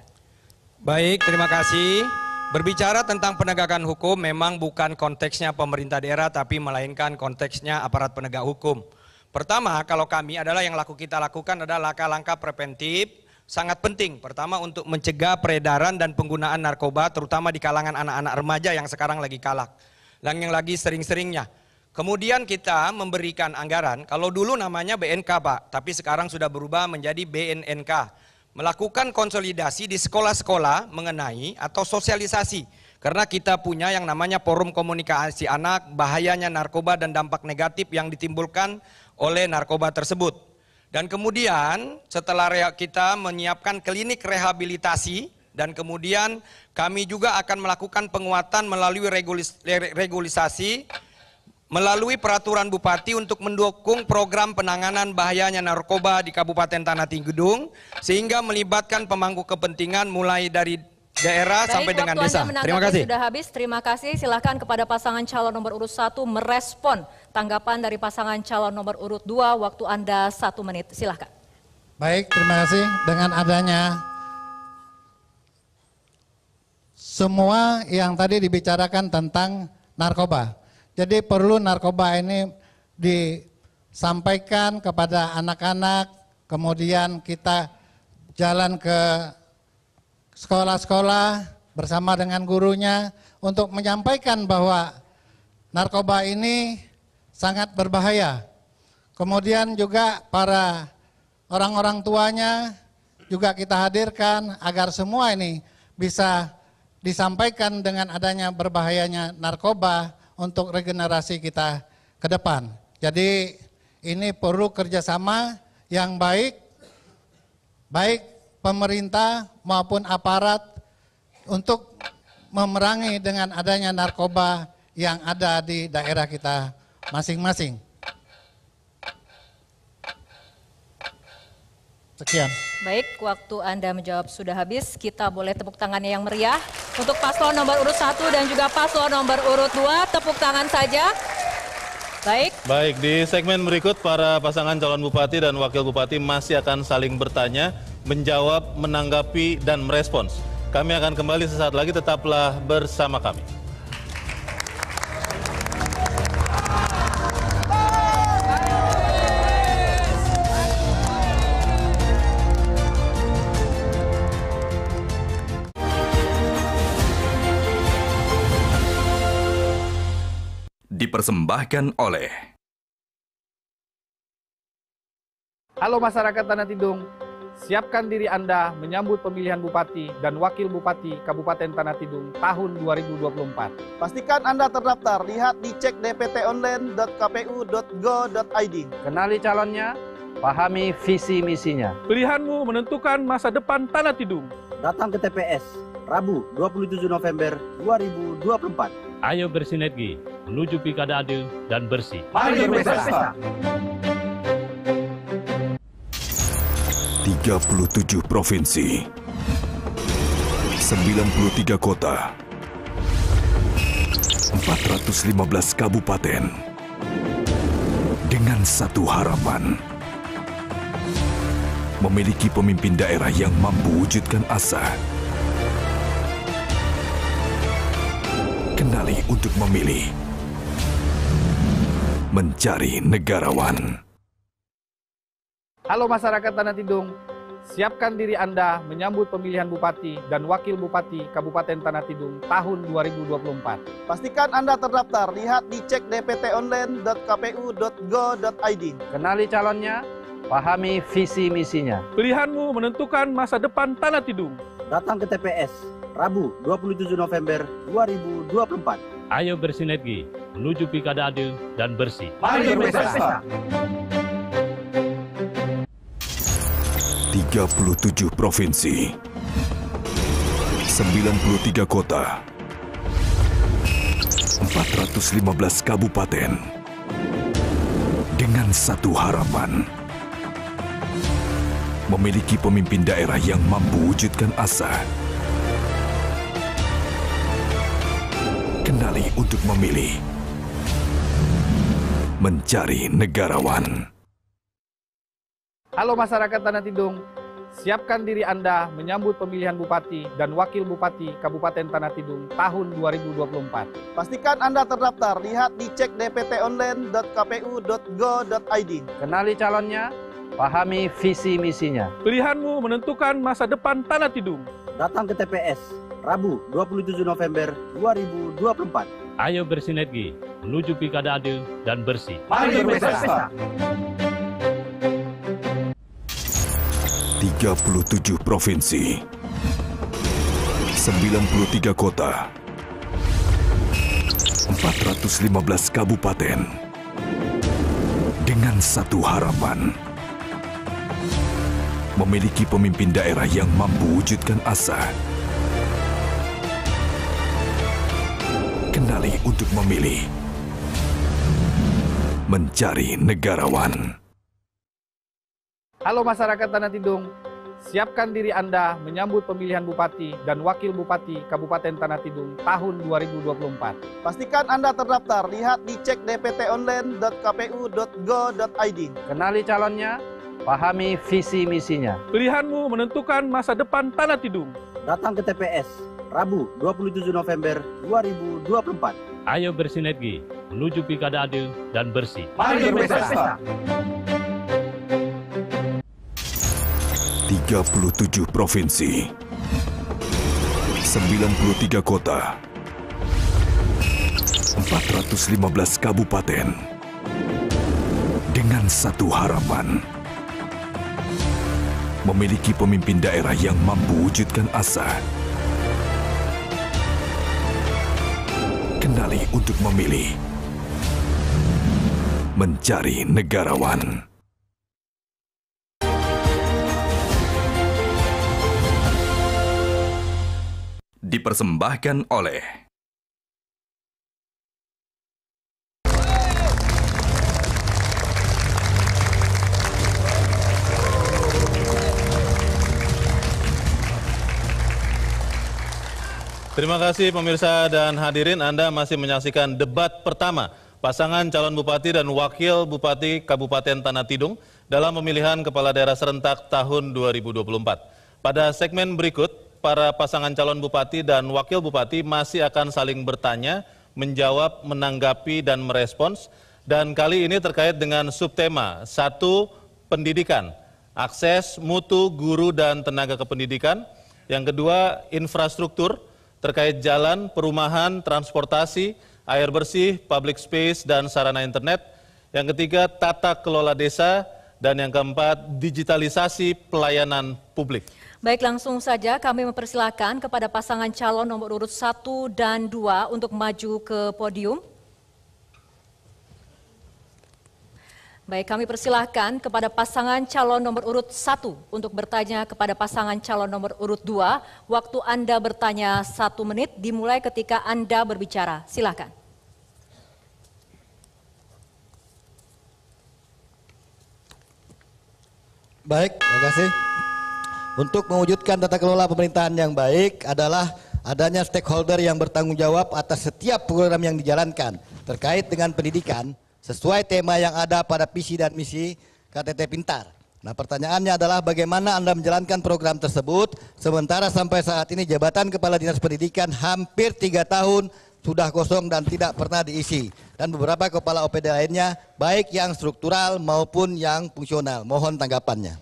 Baik, terima kasih. Berbicara tentang penegakan hukum memang bukan konteksnya pemerintah daerah tapi melainkan konteksnya aparat penegak hukum. Pertama, kalau kami adalah yang kita lakukan adalah langkah-langkah preventif sangat penting. Pertama, untuk mencegah peredaran dan penggunaan narkoba terutama di kalangan anak-anak remaja yang sekarang lagi kalak. Dan yang lagi sering-seringnya. Kemudian kita memberikan anggaran, kalau dulu namanya BNK Pak, tapi sekarang sudah berubah menjadi BNNK. Melakukan konsolidasi di sekolah-sekolah mengenai atau sosialisasi. Karena kita punya yang namanya forum komunikasi anak, bahayanya narkoba dan dampak negatif yang ditimbulkan oleh narkoba tersebut. Dan kemudian setelah kita menyiapkan klinik rehabilitasi dan kemudian kami juga akan melakukan penguatan melalui regulasi melalui peraturan Bupati untuk mendukung program penanganan bahayanya narkoba di Kabupaten Tanah Tidung sehingga melibatkan pemangku kepentingan mulai dari daerah sampai dengan desa. Terima kasih. Sudah habis, terima kasih. Silakan kepada pasangan calon nomor urut 1 merespon tanggapan dari pasangan calon nomor urut 2. Waktu Anda 1 menit, silakan. Baik, terima kasih. Dengan adanya semua yang tadi dibicarakan tentang narkoba. Jadi perlu narkoba ini disampaikan kepada anak-anak, kemudian kita jalan ke sekolah-sekolah bersama dengan gurunya untuk menyampaikan bahwa narkoba ini sangat berbahaya. Kemudian juga para orang-orang tuanya juga kita hadirkan agar semua ini bisa disampaikan dengan adanya berbahayanya narkoba untuk regenerasi kita ke depan. Jadi ini perlu kerjasama yang baik pemerintah maupun aparat untuk memerangi dengan adanya narkoba yang ada di daerah kita masing-masing. Sekian. Baik, waktu Anda menjawab sudah habis. Kita boleh tepuk tangannya yang meriah untuk paslon nomor urut 1 dan juga paslon nomor urut 2. Tepuk tangan saja. Baik, di segmen berikut para pasangan calon bupati dan wakil bupati masih akan saling bertanya, menjawab, menanggapi, dan merespons. Kami akan kembali sesaat lagi, tetaplah bersama kami. Dipersembahkan oleh Halo masyarakat Tanah Tidung, siapkan diri Anda menyambut pemilihan Bupati dan Wakil Bupati Kabupaten Tanah Tidung tahun 2024. Pastikan Anda terdaftar, lihat di cek dptonline.kpu.go.id. Kenali calonnya, pahami visi misinya. Pilihanmu menentukan masa depan Tanah Tidung. Datang ke TPS, Rabu 27 November 2024. Ayo bersinergi menuju pilkada adil dan bersih. Mari berpesta. 37 provinsi, 93 kota, 415 kabupaten, dengan satu harapan, memiliki pemimpin daerah yang mampu wujudkan asa. Kenali untuk memilih, mencari negarawan. Halo masyarakat Tanah Tidung, siapkan diri Anda menyambut pemilihan Bupati dan Wakil Bupati Kabupaten Tanah Tidung tahun 2024. Pastikan Anda terdaftar, lihat di cek dptonline.kpu.go.id. Kenali calonnya, pahami visi misinya. Pilihanmu menentukan masa depan Tanah Tidung. Datang ke TPS Rabu 27 November 2024. Ayo bersinergi menuju pilkada adil dan bersih. Mari berpesta. 37 provinsi, 93 kota, 415 kabupaten, dengan satu harapan, memiliki pemimpin daerah yang mampu wujudkan asa. Kenali untuk memilih, mencari negarawan. Halo masyarakat Tanah Tidung, siapkan diri Anda menyambut pemilihan Bupati dan Wakil Bupati Kabupaten Tanah Tidung tahun 2024. Pastikan Anda terdaftar, lihat di cek dptonline.kpu.go.id. Kenali calonnya, pahami visi misinya. Pilihanmu menentukan masa depan Tanah Tidung. Datang ke TPS Rabu 27 November 2024. Ayo bersinergi menuju pilkada adil dan bersih. Mari berpesta. 37 provinsi, 93 kota, 415 kabupaten, dengan satu harapan, memiliki pemimpin daerah yang mampu wujudkan asa. Kenali untuk memilih, mencari negarawan. Halo masyarakat Tanah Tidung, siapkan diri Anda menyambut pemilihan Bupati dan Wakil Bupati Kabupaten Tanah Tidung tahun 2024. Pastikan Anda terdaftar, lihat di cek dptonline.kpu.go.id. Kenali calonnya, pahami visi misinya. Pilihanmu menentukan masa depan Tanah Tidung. Datang ke TPS Rabu 27 November 2024. Ayo bersinergi menuju pilkada adil dan bersih. Mari berpesta. 37 provinsi, 93 kota, 415 kabupaten, dengan satu harapan, memiliki pemimpin daerah yang mampu wujudkan asa. Kenali untuk memilih, mencari negarawan. Dipersembahkan oleh Terima kasih pemirsa dan hadirin, Anda masih menyaksikan debat pertama pasangan calon Bupati dan Wakil Bupati Kabupaten Tanah Tidung dalam pemilihan Kepala Daerah Serentak tahun 2024. Pada segmen berikut, para pasangan calon Bupati dan Wakil Bupati masih akan saling bertanya, menjawab, menanggapi, dan merespons. Dan kali ini terkait dengan subtema 1. Pendidikan, akses, mutu, guru, dan tenaga kependidikan. Yang kedua, infrastruktur, terkait jalan, perumahan, transportasi, air bersih, public space, dan sarana internet. Yang ketiga, tata kelola desa. Dan yang keempat, digitalisasi pelayanan publik. Baik, langsung saja kami mempersilahkan kepada pasangan calon nomor urut 1 dan 2 untuk maju ke podium. Baik, kami persilahkan kepada pasangan calon nomor urut 1 untuk bertanya kepada pasangan calon nomor urut 2. Waktu Anda bertanya 1 menit dimulai ketika Anda berbicara. Silakan. Baik, terima kasih. Untuk mewujudkan tata kelola pemerintahan yang baik adalah adanya stakeholder yang bertanggung jawab atas setiap program yang dijalankan terkait dengan pendidikan sesuai tema yang ada pada visi dan misi KTT Pintar. Nah, pertanyaannya adalah bagaimana Anda menjalankan program tersebut sementara sampai saat ini jabatan Kepala Dinas Pendidikan hampir 3 tahun sudah kosong dan tidak pernah diisi. Dan beberapa kepala OPD lainnya baik yang struktural maupun yang fungsional. Mohon tanggapannya.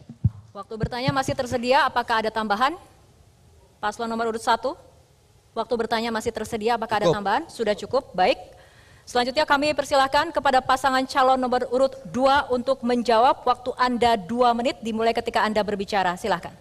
Waktu bertanya masih tersedia, apakah ada tambahan? Paslon nomor urut 1. Waktu bertanya masih tersedia, apakah ada tambahan? Sudah cukup, baik. Selanjutnya kami persilahkan kepada pasangan calon nomor urut 2 untuk menjawab. Waktu Anda 2 menit dimulai ketika Anda berbicara. Silakan.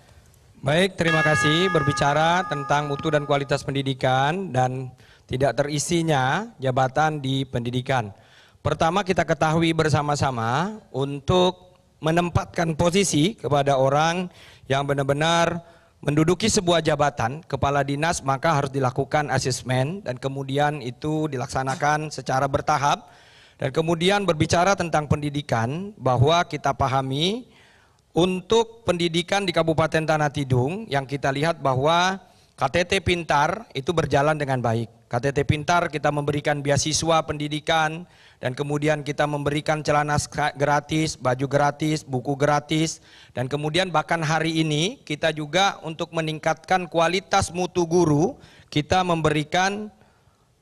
Baik, terima kasih. Berbicara tentang mutu dan kualitas pendidikan dan tidak terisinya jabatan di pendidikan. Pertama, kita ketahui bersama-sama untuk menempatkan posisi kepada orang yang benar-benar menduduki sebuah jabatan kepala dinas, maka harus dilakukan asesmen dan kemudian itu dilaksanakan secara bertahap. Dan kemudian berbicara tentang pendidikan, bahwa kita pahami untuk pendidikan di Kabupaten Tanah Tidung yang kita lihat bahwa KTT Pintar itu berjalan dengan baik. KTT Pintar kita memberikan beasiswa pendidikan dan kemudian kita memberikan celana gratis, baju gratis, buku gratis, dan kemudian bahkan hari ini kita juga untuk meningkatkan kualitas mutu guru, kita memberikan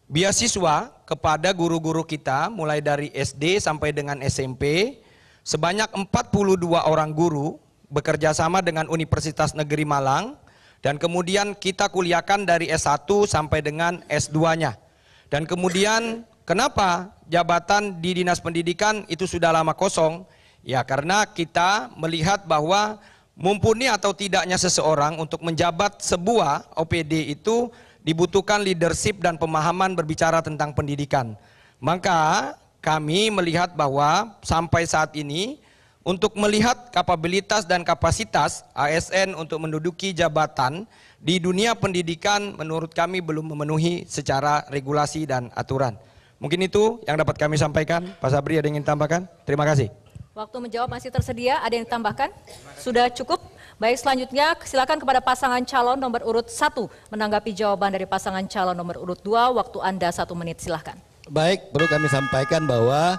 beasiswa kepada guru-guru kita mulai dari SD sampai dengan SMP sebanyak 42 orang guru bekerja sama dengan Universitas Negeri Malang. Dan kemudian kita kuliahkan dari S1 sampai dengan S2-nya. Dan kemudian kenapa jabatan di Dinas Pendidikan itu sudah lama kosong? Ya karena kita melihat bahwa mumpuni atau tidaknya seseorang untuk menjabat sebuah OPD itu dibutuhkan leadership dan pemahaman berbicara tentang pendidikan. Maka kami melihat bahwa sampai saat ini untuk melihat kapabilitas dan kapasitas ASN untuk menduduki jabatan di dunia pendidikan menurut kami belum memenuhi secara regulasi dan aturan. Mungkin itu yang dapat kami sampaikan. Pak Sabri ada yang ingin tambahkan? Terima kasih. Waktu menjawab masih tersedia, ada yang ditambahkan? Sudah cukup? Baik, selanjutnya silakan kepada pasangan calon nomor urut 1 menanggapi jawaban dari pasangan calon nomor urut 2. Waktu Anda 1 menit, silahkan. Baik, perlu kami sampaikan bahwa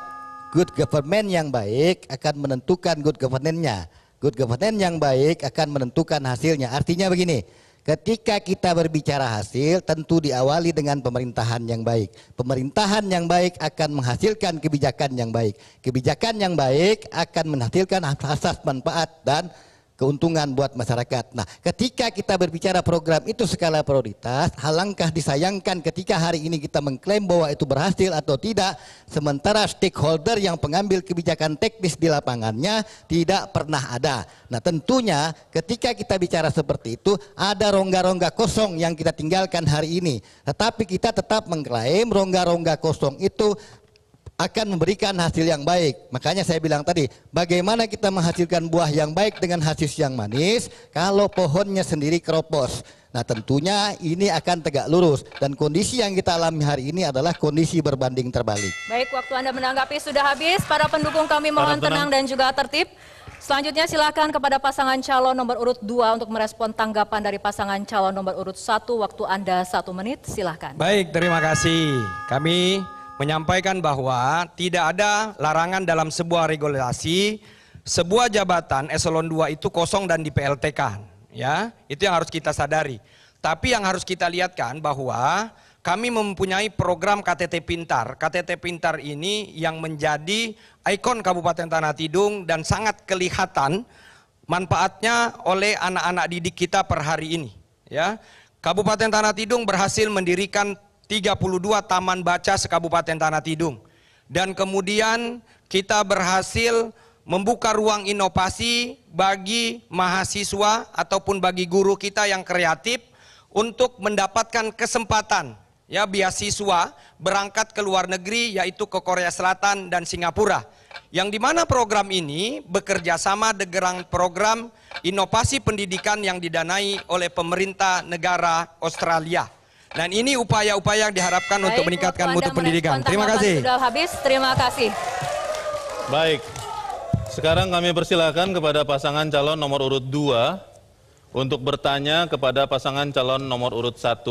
good government yang baik akan menentukan good governance-nya. Good governance yang baik akan menentukan hasilnya. Artinya begini, ketika kita berbicara hasil tentu diawali dengan pemerintahan yang baik. Pemerintahan yang baik akan menghasilkan kebijakan yang baik. Kebijakan yang baik akan menghasilkan asas manfaat dan keuntungan buat masyarakat. Nah, ketika kita berbicara program itu skala prioritas, alangkah disayangkan ketika hari ini kita mengklaim bahwa itu berhasil atau tidak, sementara stakeholder yang pengambil kebijakan teknis di lapangannya tidak pernah ada. Nah, tentunya ketika kita bicara seperti itu, ada rongga-rongga kosong yang kita tinggalkan hari ini. Tetapi kita tetap mengklaim rongga-rongga kosong itu akan memberikan hasil yang baik. Makanya saya bilang tadi, bagaimana kita menghasilkan buah yang baik dengan hasil yang manis kalau pohonnya sendiri keropos. Nah, tentunya ini akan tegak lurus dan kondisi yang kita alami hari ini adalah kondisi berbanding terbalik. Baik, waktu Anda menanggapi sudah habis. Para pendukung kami mohon tenang dan juga tertib. Selanjutnya silakan kepada pasangan calon nomor urut 2 untuk merespon tanggapan dari pasangan calon nomor urut 1. Waktu Anda 1 menit, silakan. Baik, terima kasih. Kami menyampaikan bahwa tidak ada larangan dalam sebuah regulasi sebuah jabatan eselon 2 itu kosong dan di PLT-kan, ya. Itu yang harus kita sadari. Tapi yang harus kita lihatkan bahwa kami mempunyai program KTT Pintar. KTT Pintar ini yang menjadi ikon Kabupaten Tanah Tidung dan sangat kelihatan manfaatnya oleh anak-anak didik kita per hari ini, ya. Kabupaten Tanah Tidung berhasil mendirikan 32 taman baca se-Kabupaten Tanah Tidung. Dan kemudian kita berhasil membuka ruang inovasi bagi mahasiswa ataupun bagi guru kita yang kreatif untuk mendapatkan kesempatan ya beasiswa berangkat ke luar negeri, yaitu ke Korea Selatan dan Singapura. Yang dimana program ini bekerja sama dengan program inovasi pendidikan yang didanai oleh pemerintah negara Australia. Dan ini upaya-upaya yang diharapkan untuk meningkatkan mutu pendidikan. Terima kasih. Sudah habis, terima kasih. Baik, sekarang kami persilakan kepada pasangan calon nomor urut 2 untuk bertanya kepada pasangan calon nomor urut 1.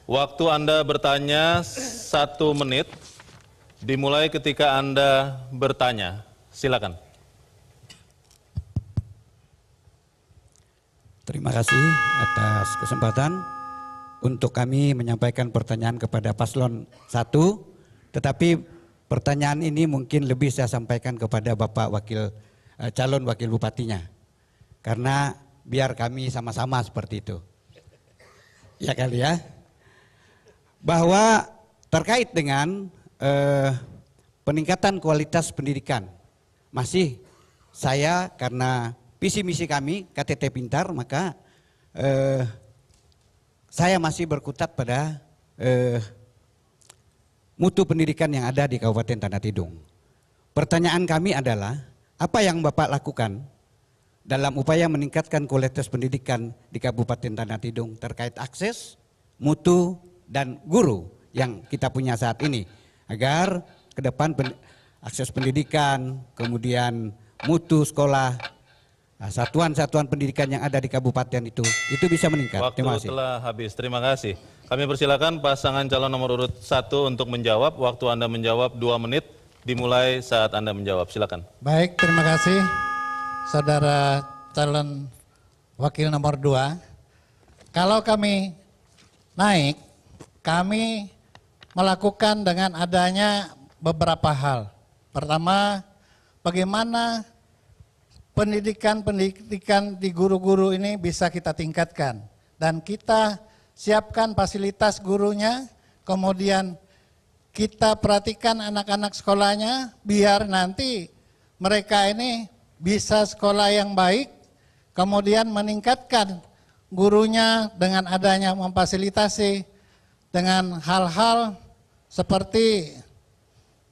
Waktu Anda bertanya 1 menit, dimulai ketika Anda bertanya. Silakan. Terima kasih atas kesempatan untuk kami menyampaikan pertanyaan kepada paslon 1, tetapi pertanyaan ini mungkin lebih saya sampaikan kepada Bapak calon wakil bupatinya, karena biar kami sama-sama seperti itu. Ya kali ya, bahwa terkait dengan peningkatan kualitas pendidikan, masih saya karena visi misi kami KTT Pintar, maka saya masih berkutat pada mutu pendidikan yang ada di Kabupaten Tanah Tidung. Pertanyaan kami adalah, apa yang Bapak lakukan dalam upaya meningkatkan kualitas pendidikan di Kabupaten Tanah Tidung terkait akses, mutu, dan guru yang kita punya saat ini, agar ke depan akses pendidikan, kemudian mutu sekolah, satuan-satuan pendidikan yang ada di kabupaten itu bisa meningkat. Waktu Terima kasih. telah habis, terima kasih. Kami persilakan pasangan calon nomor urut 1 untuk menjawab. Waktu Anda menjawab 2 menit, dimulai saat Anda menjawab. Silakan. Baik, terima kasih saudara calon wakil nomor 2. Kalau kami naik, kami melakukan dengan adanya beberapa hal. Pertama, bagaimana pendidikan di guru-guru ini bisa kita tingkatkan. Dan kita siapkan fasilitas gurunya, kemudian kita perhatikan anak-anak sekolahnya, biar nanti mereka ini bisa sekolah yang baik, kemudian meningkatkan gurunya dengan adanya memfasilitasi dengan hal-hal seperti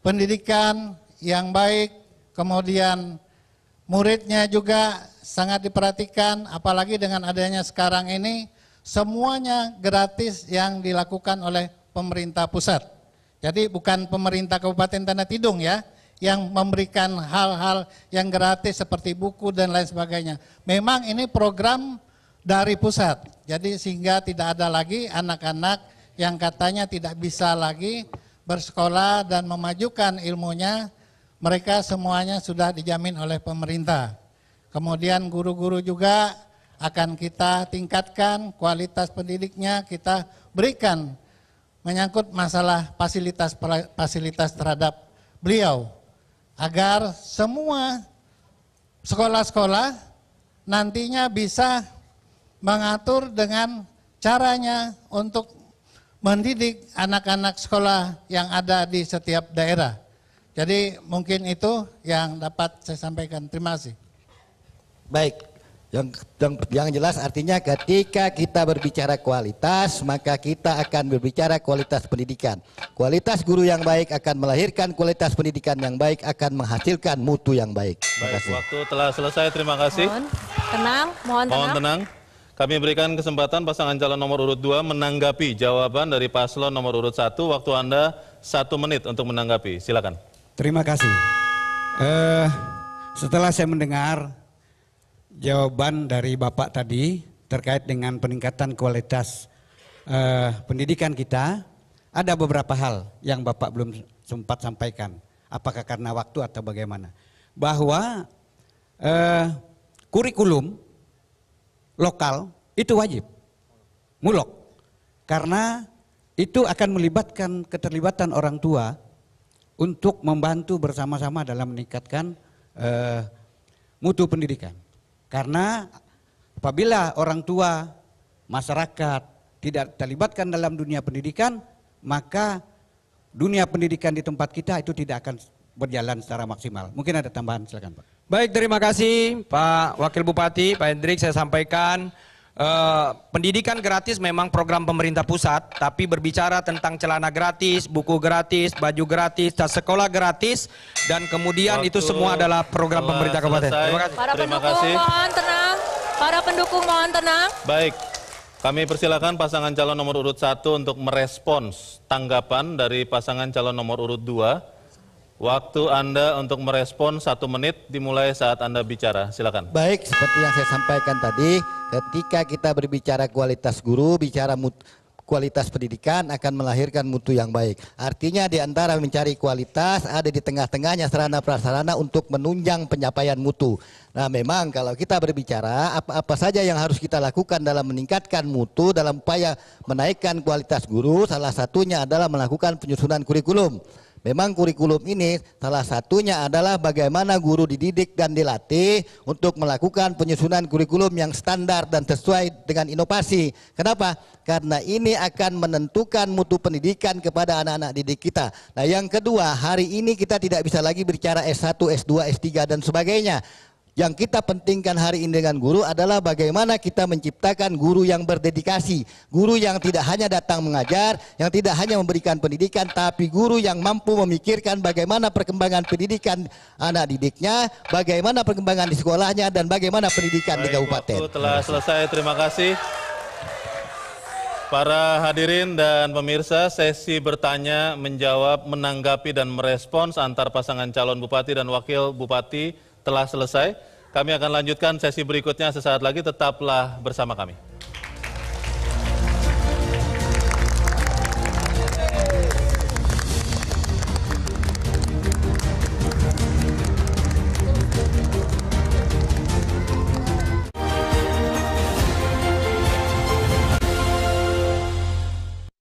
pendidikan yang baik, kemudian muridnya juga sangat diperhatikan, apalagi dengan adanya sekarang ini semuanya gratis yang dilakukan oleh pemerintah pusat. Jadi bukan pemerintah Kabupaten Tanah Tidung ya yang memberikan hal-hal yang gratis seperti buku dan lain sebagainya. Memang ini program dari pusat, jadi sehingga tidak ada lagi anak-anak yang katanya tidak bisa lagi bersekolah dan memajukan ilmunya. Mereka semuanya sudah dijamin oleh pemerintah. Kemudian guru-guru juga akan kita tingkatkan kualitas pendidiknya, kita berikan menyangkut masalah fasilitas terhadap beliau. Agar semua sekolah-sekolah nantinya bisa mengatur dengan caranya untuk mendidik anak-anak sekolah yang ada di setiap daerah. Jadi mungkin itu yang dapat saya sampaikan. Terima kasih. Baik, yang jelas artinya ketika kita berbicara kualitas, maka kita akan berbicara kualitas pendidikan. Kualitas guru yang baik akan melahirkan kualitas pendidikan yang baik, akan menghasilkan mutu yang baik. Baik, waktu telah selesai, terima kasih. Mohon tenang. Kami berikan kesempatan pasangan calon nomor urut 2 menanggapi jawaban dari paslon nomor urut 1. Waktu Anda 1 menit untuk menanggapi, silakan. Terima kasih. Setelah saya mendengar jawaban dari Bapak tadi terkait dengan peningkatan kualitas pendidikan kita, ada beberapa hal yang Bapak belum sempat sampaikan. Apakah karena waktu atau bagaimana? Bahwa kurikulum lokal itu wajib, mulok. Karena itu akan melibatkan keterlibatan orang tua untuk membantu bersama-sama dalam meningkatkan mutu pendidikan. Karena apabila orang tua, masyarakat tidak terlibatkan dalam dunia pendidikan, maka dunia pendidikan di tempat kita itu tidak akan berjalan secara maksimal. Mungkin ada tambahan, silakan Pak. Baik, terima kasih Pak Wakil Bupati, Pak Hendrik. Saya sampaikan Pendidikan gratis memang program pemerintah pusat, tapi berbicara tentang celana gratis, buku gratis, baju gratis, tas sekolah gratis, dan kemudian itu semua adalah program pemerintah kabupaten. Terima kasih. Para pendukung mohon tenang. Para pendukung mohon tenang. Baik, kami persilakan pasangan calon nomor urut 1 untuk merespons tanggapan dari pasangan calon nomor urut 2. Waktu Anda untuk merespon 1 menit dimulai saat Anda bicara. Silakan. Baik, seperti yang saya sampaikan tadi, ketika kita berbicara kualitas guru, bicara kualitas pendidikan akan melahirkan mutu yang baik. Artinya di antara mencari kualitas ada di tengah-tengahnya sarana prasarana untuk menunjang pencapaian mutu. Nah, memang kalau kita berbicara apa saja yang harus kita lakukan dalam meningkatkan mutu dalam upaya menaikkan kualitas guru, salah satunya adalah melakukan penyusunan kurikulum. Memang kurikulum ini salah satunya adalah bagaimana guru dididik dan dilatih untuk melakukan penyusunan kurikulum yang standar dan sesuai dengan inovasi. Kenapa? Karena ini akan menentukan mutu pendidikan kepada anak-anak didik kita. Nah, yang kedua, hari ini kita tidak bisa lagi bicara S1, S2, S3 dan sebagainya. Yang kita pentingkan hari ini dengan guru adalah bagaimana kita menciptakan guru yang berdedikasi, guru yang tidak hanya datang mengajar, yang tidak hanya memberikan pendidikan, tapi guru yang mampu memikirkan bagaimana perkembangan pendidikan anak didiknya, bagaimana perkembangan di sekolahnya, dan bagaimana pendidikan di kabupaten. Waktu telah selesai, terima kasih. Para hadirin dan pemirsa, sesi bertanya, menjawab, menanggapi, dan merespons antar pasangan calon bupati dan wakil bupati telah selesai. Kami akan lanjutkan sesi berikutnya sesaat lagi, tetaplah bersama kami.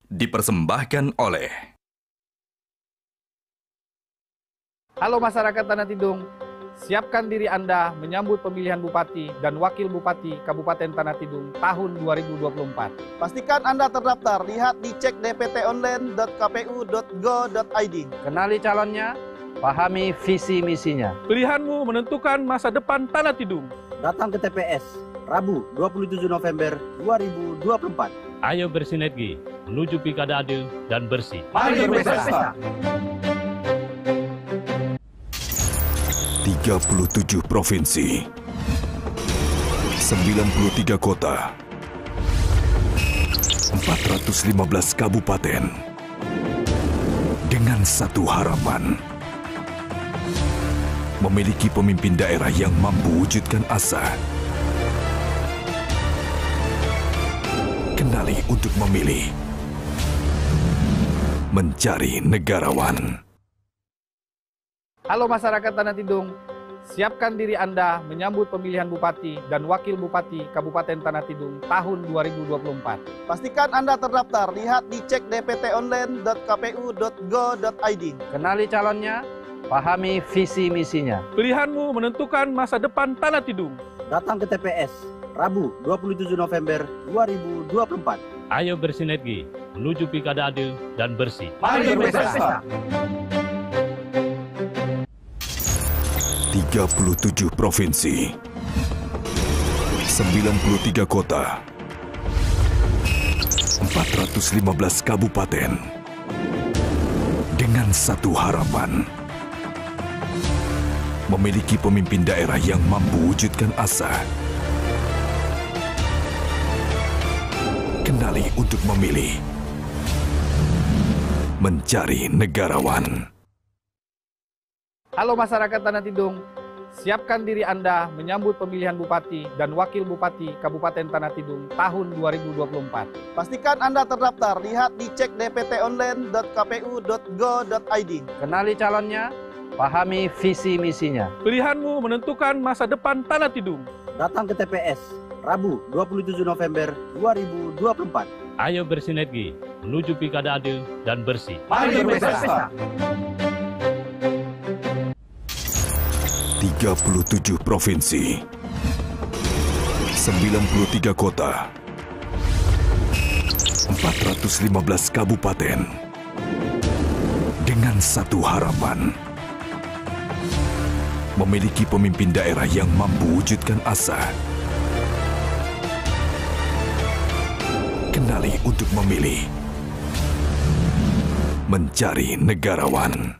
Dipersembahkan oleh Halo masyarakat Tanah Tidung, siapkan diri Anda menyambut pemilihan Bupati dan Wakil Bupati Kabupaten Tanah Tidung tahun 2024. Pastikan Anda terdaftar, lihat di cek dptonline.kpu.go.id. Kenali calonnya, pahami visi misinya. Pilihanmu menentukan masa depan Tanah Tidung. Datang ke TPS, Rabu 27 November 2024. Ayo bersinergi menuju pilkada adil dan bersih. Mari berpesta. 37 provinsi, 93 kota, 415 kabupaten, dengan satu harapan, memiliki pemimpin daerah yang mampu wujudkan asa. Kenali untuk memilih, mencari negarawan. Halo masyarakat Tanah Tidung, siapkan diri Anda menyambut pemilihan Bupati dan Wakil Bupati Kabupaten Tanah Tidung tahun 2024. Pastikan Anda terdaftar, lihat di cek dptonline.kpu.go.id. Kenali calonnya, pahami visi misinya. Pilihanmu menentukan masa depan Tanah Tidung. Datang ke TPS, Rabu 27 November 2024. Ayo bersinergi menuju pilkada adil dan bersih. Mari berpesta. 37 provinsi, 93 kota, 415 kabupaten, dengan satu harapan, memiliki pemimpin daerah yang mampu wujudkan asa. Kenali untuk memilih, mencari negarawan. Halo masyarakat Tanah Tidung, siapkan diri Anda menyambut pemilihan Bupati dan Wakil Bupati Kabupaten Tanah Tidung tahun 2024. Pastikan Anda terdaftar, lihat di cek dptonline.kpu.go.id. Kenali calonnya, pahami visi misinya. Pilihanmu menentukan masa depan Tanah Tidung. Datang ke TPS, Rabu 27 November 2024. Ayo bersinergi menuju pilkada adil dan bersih. Mari berpesta. 37 provinsi, 93 kota, 415 kabupaten, dengan satu harapan, memiliki pemimpin daerah yang mampu wujudkan asa. Kenali untuk memilih. Mencari negarawan.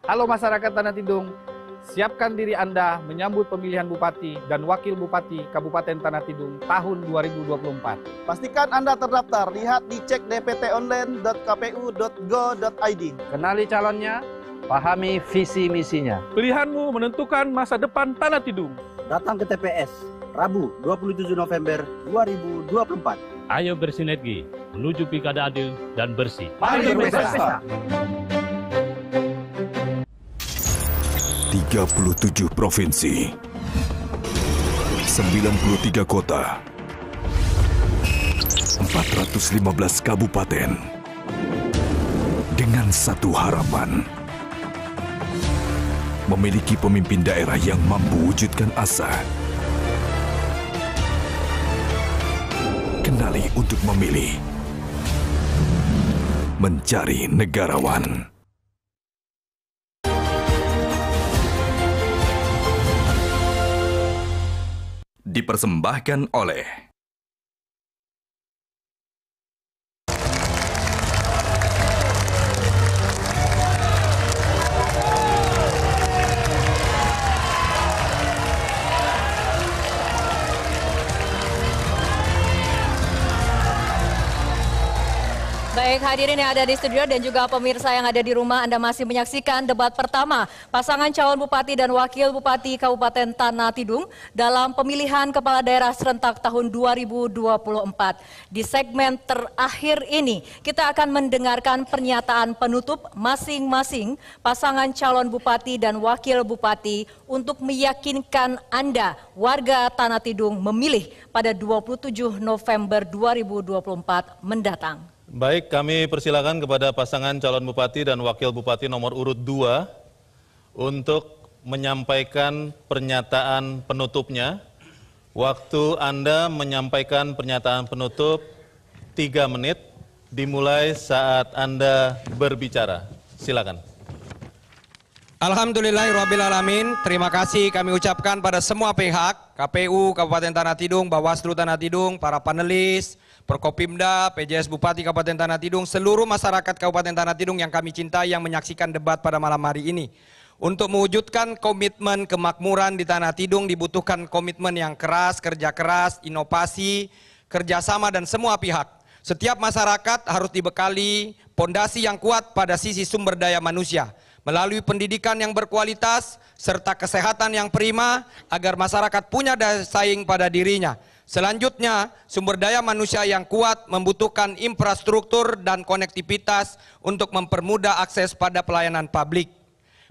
Halo masyarakat Tanah Tidung, siapkan diri Anda menyambut pemilihan Bupati dan Wakil Bupati Kabupaten Tanah Tidung tahun 2024. Pastikan Anda terdaftar, lihat di cek dptonline.kpu.go.id. Kenali calonnya, pahami visi misinya. Pilihanmu menentukan masa depan Tanah Tidung. Datang ke TPS, Rabu 27 November 2024. Ayo bersinergi menuju pilkada adil dan bersih. Mari berpesta. 37 provinsi, 93 kota, 415 kabupaten, dengan satu harapan, memiliki pemimpin daerah yang mampu wujudkan asa. Kenali untuk memilih. Mencari negarawan. Dipersembahkan oleh Baik, hadirin yang ada di studio dan juga pemirsa yang ada di rumah, Anda masih menyaksikan debat pertama pasangan calon Bupati dan Wakil Bupati Kabupaten Tanah Tidung dalam pemilihan Kepala Daerah serentak tahun 2024. Di segmen terakhir ini, kita akan mendengarkan pernyataan penutup masing-masing pasangan calon Bupati dan Wakil Bupati untuk meyakinkan Anda, warga Tanah Tidung, memilih pada 27 November 2024 mendatang. Baik, kami persilakan kepada pasangan calon Bupati dan Wakil Bupati nomor urut 2 untuk menyampaikan pernyataan penutupnya. Waktu Anda menyampaikan pernyataan penutup 3 menit, dimulai saat Anda berbicara. Silakan. Alhamdulillahirrabbilalamin, terima kasih kami ucapkan pada semua pihak, KPU Kabupaten Tanah Tidung, Bawaslu Tanah Tidung, para panelis, Forkopimda, PJS Bupati Kabupaten Tanah Tidung, seluruh masyarakat Kabupaten Tanah Tidung yang kami cintai yang menyaksikan debat pada malam hari ini. Untuk mewujudkan komitmen kemakmuran di Tanah Tidung dibutuhkan komitmen yang keras, kerja keras, inovasi, kerjasama dan semua pihak. Setiap masyarakat harus dibekali pondasi yang kuat pada sisi sumber daya manusia, melalui pendidikan yang berkualitas serta kesehatan yang prima agar masyarakat punya daya saing pada dirinya. Selanjutnya, sumber daya manusia yang kuat membutuhkan infrastruktur dan konektivitas untuk mempermudah akses pada pelayanan publik.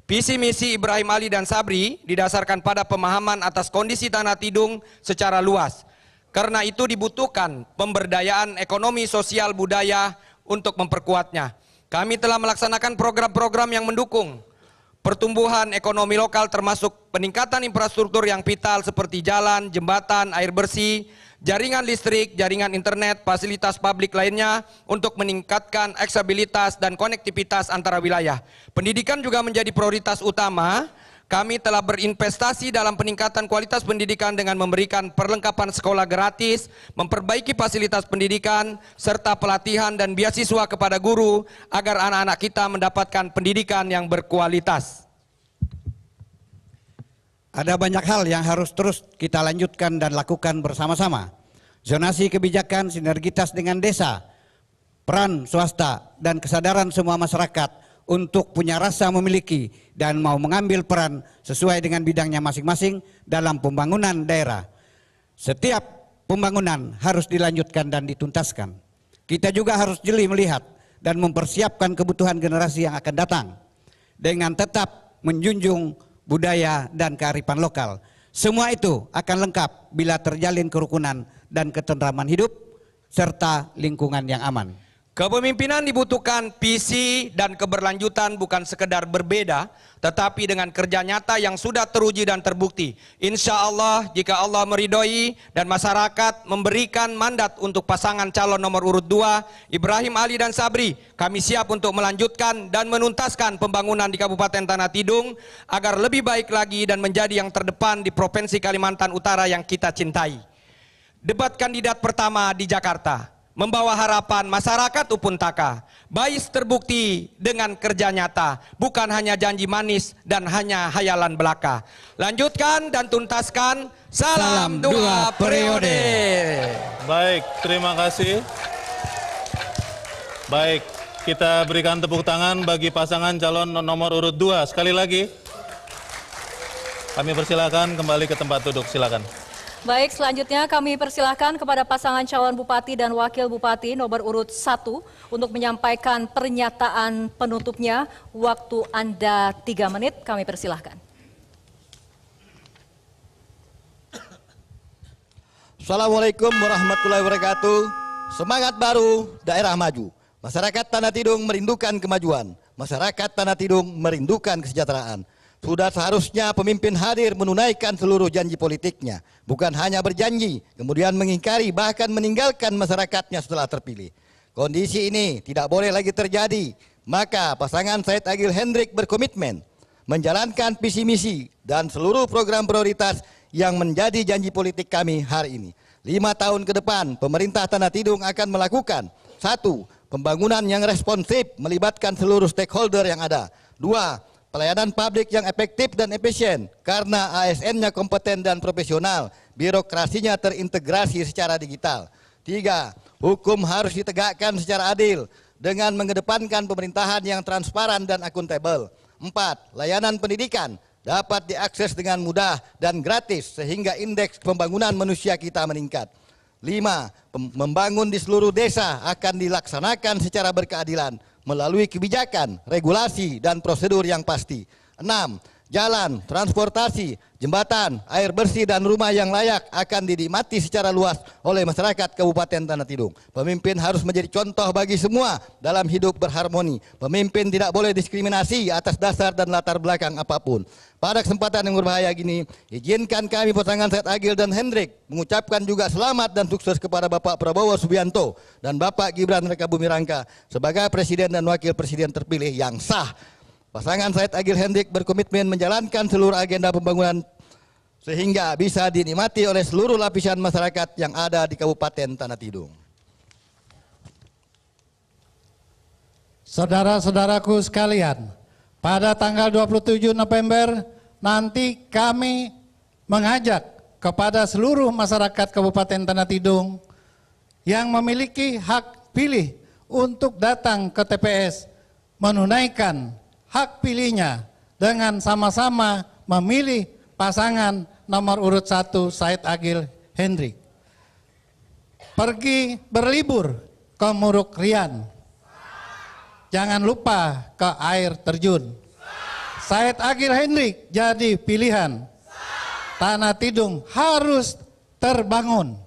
Visi misi Ibrahim Ali dan Sabri didasarkan pada pemahaman atas kondisi Tanah Tidung secara luas. Karena itu dibutuhkan pemberdayaan ekonomi, sosial, budaya untuk memperkuatnya. Kami telah melaksanakan program-program yang mendukung pertumbuhan ekonomi lokal termasuk peningkatan infrastruktur yang vital seperti jalan, jembatan, air bersih, jaringan listrik, jaringan internet, fasilitas publik lainnya untuk meningkatkan aksesibilitas dan konektivitas antara wilayah. Pendidikan juga menjadi prioritas utama. Kami telah berinvestasi dalam peningkatan kualitas pendidikan dengan memberikan perlengkapan sekolah gratis, memperbaiki fasilitas pendidikan, serta pelatihan dan beasiswa kepada guru agar anak-anak kita mendapatkan pendidikan yang berkualitas. Ada banyak hal yang harus terus kita lanjutkan dan lakukan bersama-sama. Zonasi kebijakan, sinergitas dengan desa, peran swasta, dan kesadaran semua masyarakat untuk punya rasa memiliki dan mau mengambil peran sesuai dengan bidangnya masing-masing dalam pembangunan daerah. Setiap pembangunan harus dilanjutkan dan dituntaskan. Kita juga harus jeli melihat dan mempersiapkan kebutuhan generasi yang akan datang dengan tetap menjunjung budaya dan kearifan lokal. Semua itu akan lengkap bila terjalin kerukunan dan ketentraman hidup serta lingkungan yang aman. Kepemimpinan dibutuhkan visi dan keberlanjutan, bukan sekedar berbeda, tetapi dengan kerja nyata yang sudah teruji dan terbukti. Insya Allah jika Allah meridhoi dan masyarakat memberikan mandat untuk pasangan calon nomor urut 2, Ibrahim Ali dan Sabri, kami siap untuk melanjutkan dan menuntaskan pembangunan di Kabupaten Tanah Tidung agar lebih baik lagi dan menjadi yang terdepan di Provinsi Kalimantan Utara yang kita cintai. debat kandidat pertama di Jakarta, membawa harapan masyarakat Upuntaka. Bais terbukti dengan kerja nyata, bukan hanya janji manis dan hanya hayalan belaka. Lanjutkan dan tuntaskan. Salam 2 periode. Baik, terima kasih. Baik, kita berikan tepuk tangan bagi pasangan calon nomor urut 2. Sekali lagi, kami persilakan kembali ke tempat duduk, silakan. Baik, selanjutnya kami persilahkan kepada pasangan calon bupati dan wakil bupati nomor urut 1 untuk menyampaikan pernyataan penutupnya. Waktu Anda 3 menit, kami persilahkan. Assalamualaikum warahmatullahi wabarakatuh. Semangat baru, daerah maju. Masyarakat Tanah Tidung merindukan kemajuan. Masyarakat Tanah Tidung merindukan kesejahteraan. Sudah seharusnya pemimpin hadir menunaikan seluruh janji politiknya. Bukan hanya berjanji, kemudian mengingkari bahkan meninggalkan masyarakatnya setelah terpilih. Kondisi ini tidak boleh lagi terjadi. Maka pasangan Said Agil Hendrik berkomitmen menjalankan visi misi dan seluruh program prioritas yang menjadi janji politik kami hari ini. 5 tahun ke depan, pemerintah Tanah Tidung akan melakukan 1. Pembangunan yang responsif melibatkan seluruh stakeholder yang ada. 2. Pelayanan publik yang efektif dan efisien karena ASN-nya kompeten dan profesional, birokrasinya terintegrasi secara digital. 3. Hukum harus ditegakkan secara adil dengan mengedepankan pemerintahan yang transparan dan akuntabel. 4. Layanan pendidikan dapat diakses dengan mudah dan gratis sehingga indeks pembangunan manusia kita meningkat. 5. Membangun di seluruh desa akan dilaksanakan secara berkeadilan melalui kebijakan, regulasi, dan prosedur yang pasti. 6. Jalan, transportasi, jembatan, air bersih, dan rumah yang layak akan dinikmati secara luas oleh masyarakat Kabupaten Tanah Tidung. Pemimpin harus menjadi contoh bagi semua dalam hidup berharmoni. Pemimpin tidak boleh diskriminasi atas dasar dan latar belakang apapun. Pada kesempatan yang berbahaya gini, izinkan kami pasangan Said Agil dan Hendrik mengucapkan juga selamat dan sukses kepada Bapak Prabowo Subianto dan Bapak Gibran Rakabuming Raka sebagai Presiden dan Wakil Presiden terpilih yang sah. Pasangan Said Agil Hendrik berkomitmen menjalankan seluruh agenda pembangunan sehingga bisa dinikmati oleh seluruh lapisan masyarakat yang ada di Kabupaten Tanah Tidung. Saudara-saudaraku sekalian, pada tanggal 27 November nanti kami mengajak kepada seluruh masyarakat Kabupaten Tanah Tidung yang memiliki hak pilih untuk datang ke TPS menunaikan hak pilihnya dengan sama-sama memilih pasangan nomor urut 1 Said Agil Hendrik. Pergi berlibur ke Muruk Rian. Jangan lupa ke air terjun. Said Agil Hendrik jadi pilihan. Tanah Tidung harus terbangun.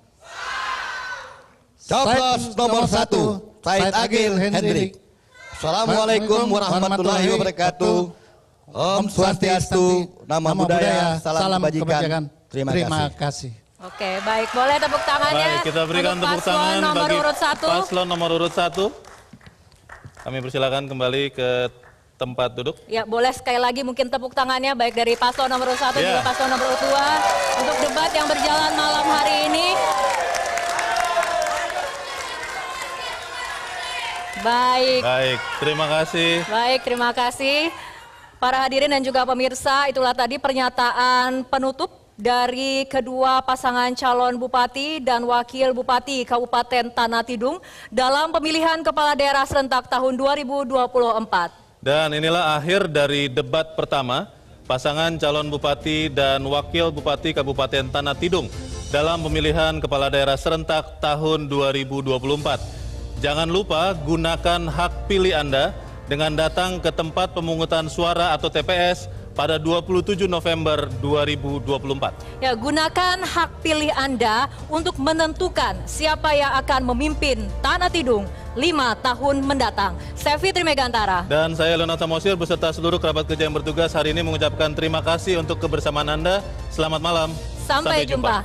Capres nomor 1 Said Agil Hendrik. Assalamualaikum warahmatullahi wabarakatuh. Om Swastiastu, Namo Buddhaya, salam kebajikan. Terima kasih. Oke, baik. Boleh tepuk tangannya. Baik, kita berikan tepuk tangan nomor bagi urut 1. paslon nomor urut 1. Kami persilakan kembali ke tempat duduk. Ya, boleh sekali lagi mungkin tepuk tangannya baik dari paslon nomor urut 1 juga paslon nomor urut 2 untuk debat yang berjalan malam hari ini. Baik. Baik, terima kasih. Baik, terima kasih. Para hadirin dan juga pemirsa, itulah tadi pernyataan penutup dari kedua pasangan calon bupati dan wakil bupati Kabupaten Tanah Tidung dalam pemilihan kepala daerah serentak tahun 2024. Dan inilah akhir dari debat pertama pasangan calon bupati dan wakil bupati Kabupaten Tanah Tidung dalam pemilihan kepala daerah serentak tahun 2024. Jangan lupa gunakan hak pilih Anda dengan datang ke tempat pemungutan suara atau TPS pada 27 November 2024. Ya, gunakan hak pilih Anda untuk menentukan siapa yang akan memimpin Tanah Tidung 5 tahun mendatang. Saya Fitri Megantara. Dan saya Leonard Samosir beserta seluruh kerabat kerja yang bertugas hari ini mengucapkan terima kasih untuk kebersamaan Anda. Selamat malam. Sampai jumpa.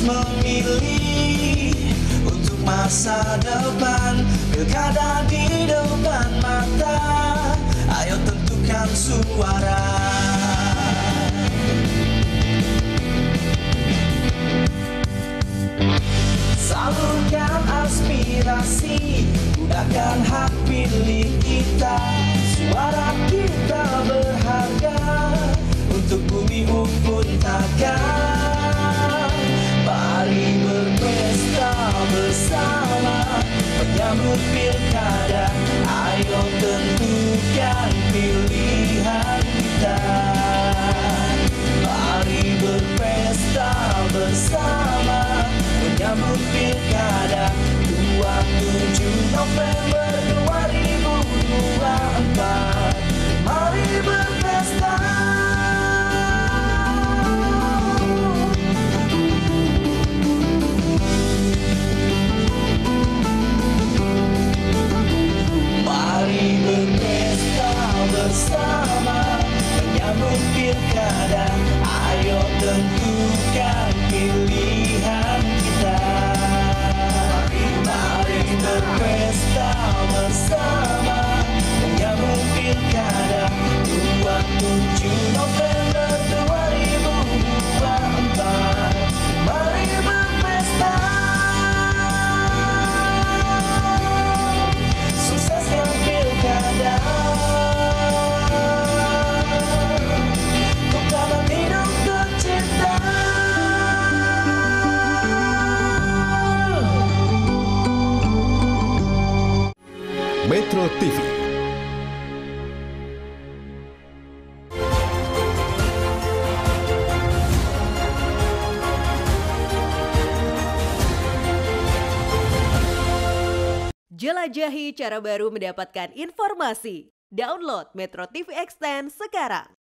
memilih untuk masa depan. Pilkada di depan mata, ayo tentukan suara. Salurkan aspirasi, gunakan hak pilih kita. Suara kita berharga untuk bumi Ufun Takkan. Mari berpesta bersama menyambut pilkada. Ayo tentukan pilihan kita. Mari berpesta bersama menyambut pilkada 27 November 2024. Mari berpesta. Mari berpesta bersama menyambut pilkada. Ayo tentukan pilihan kita. Mari berpesta bersama menyambut pilkada 27 November 2024. Mari berpesta. Sukseskan pilkada. Untuk Tanah Tidung tercinta. Metro TV. Jelajahi cara baru mendapatkan informasi. Download Metro TV Extend sekarang.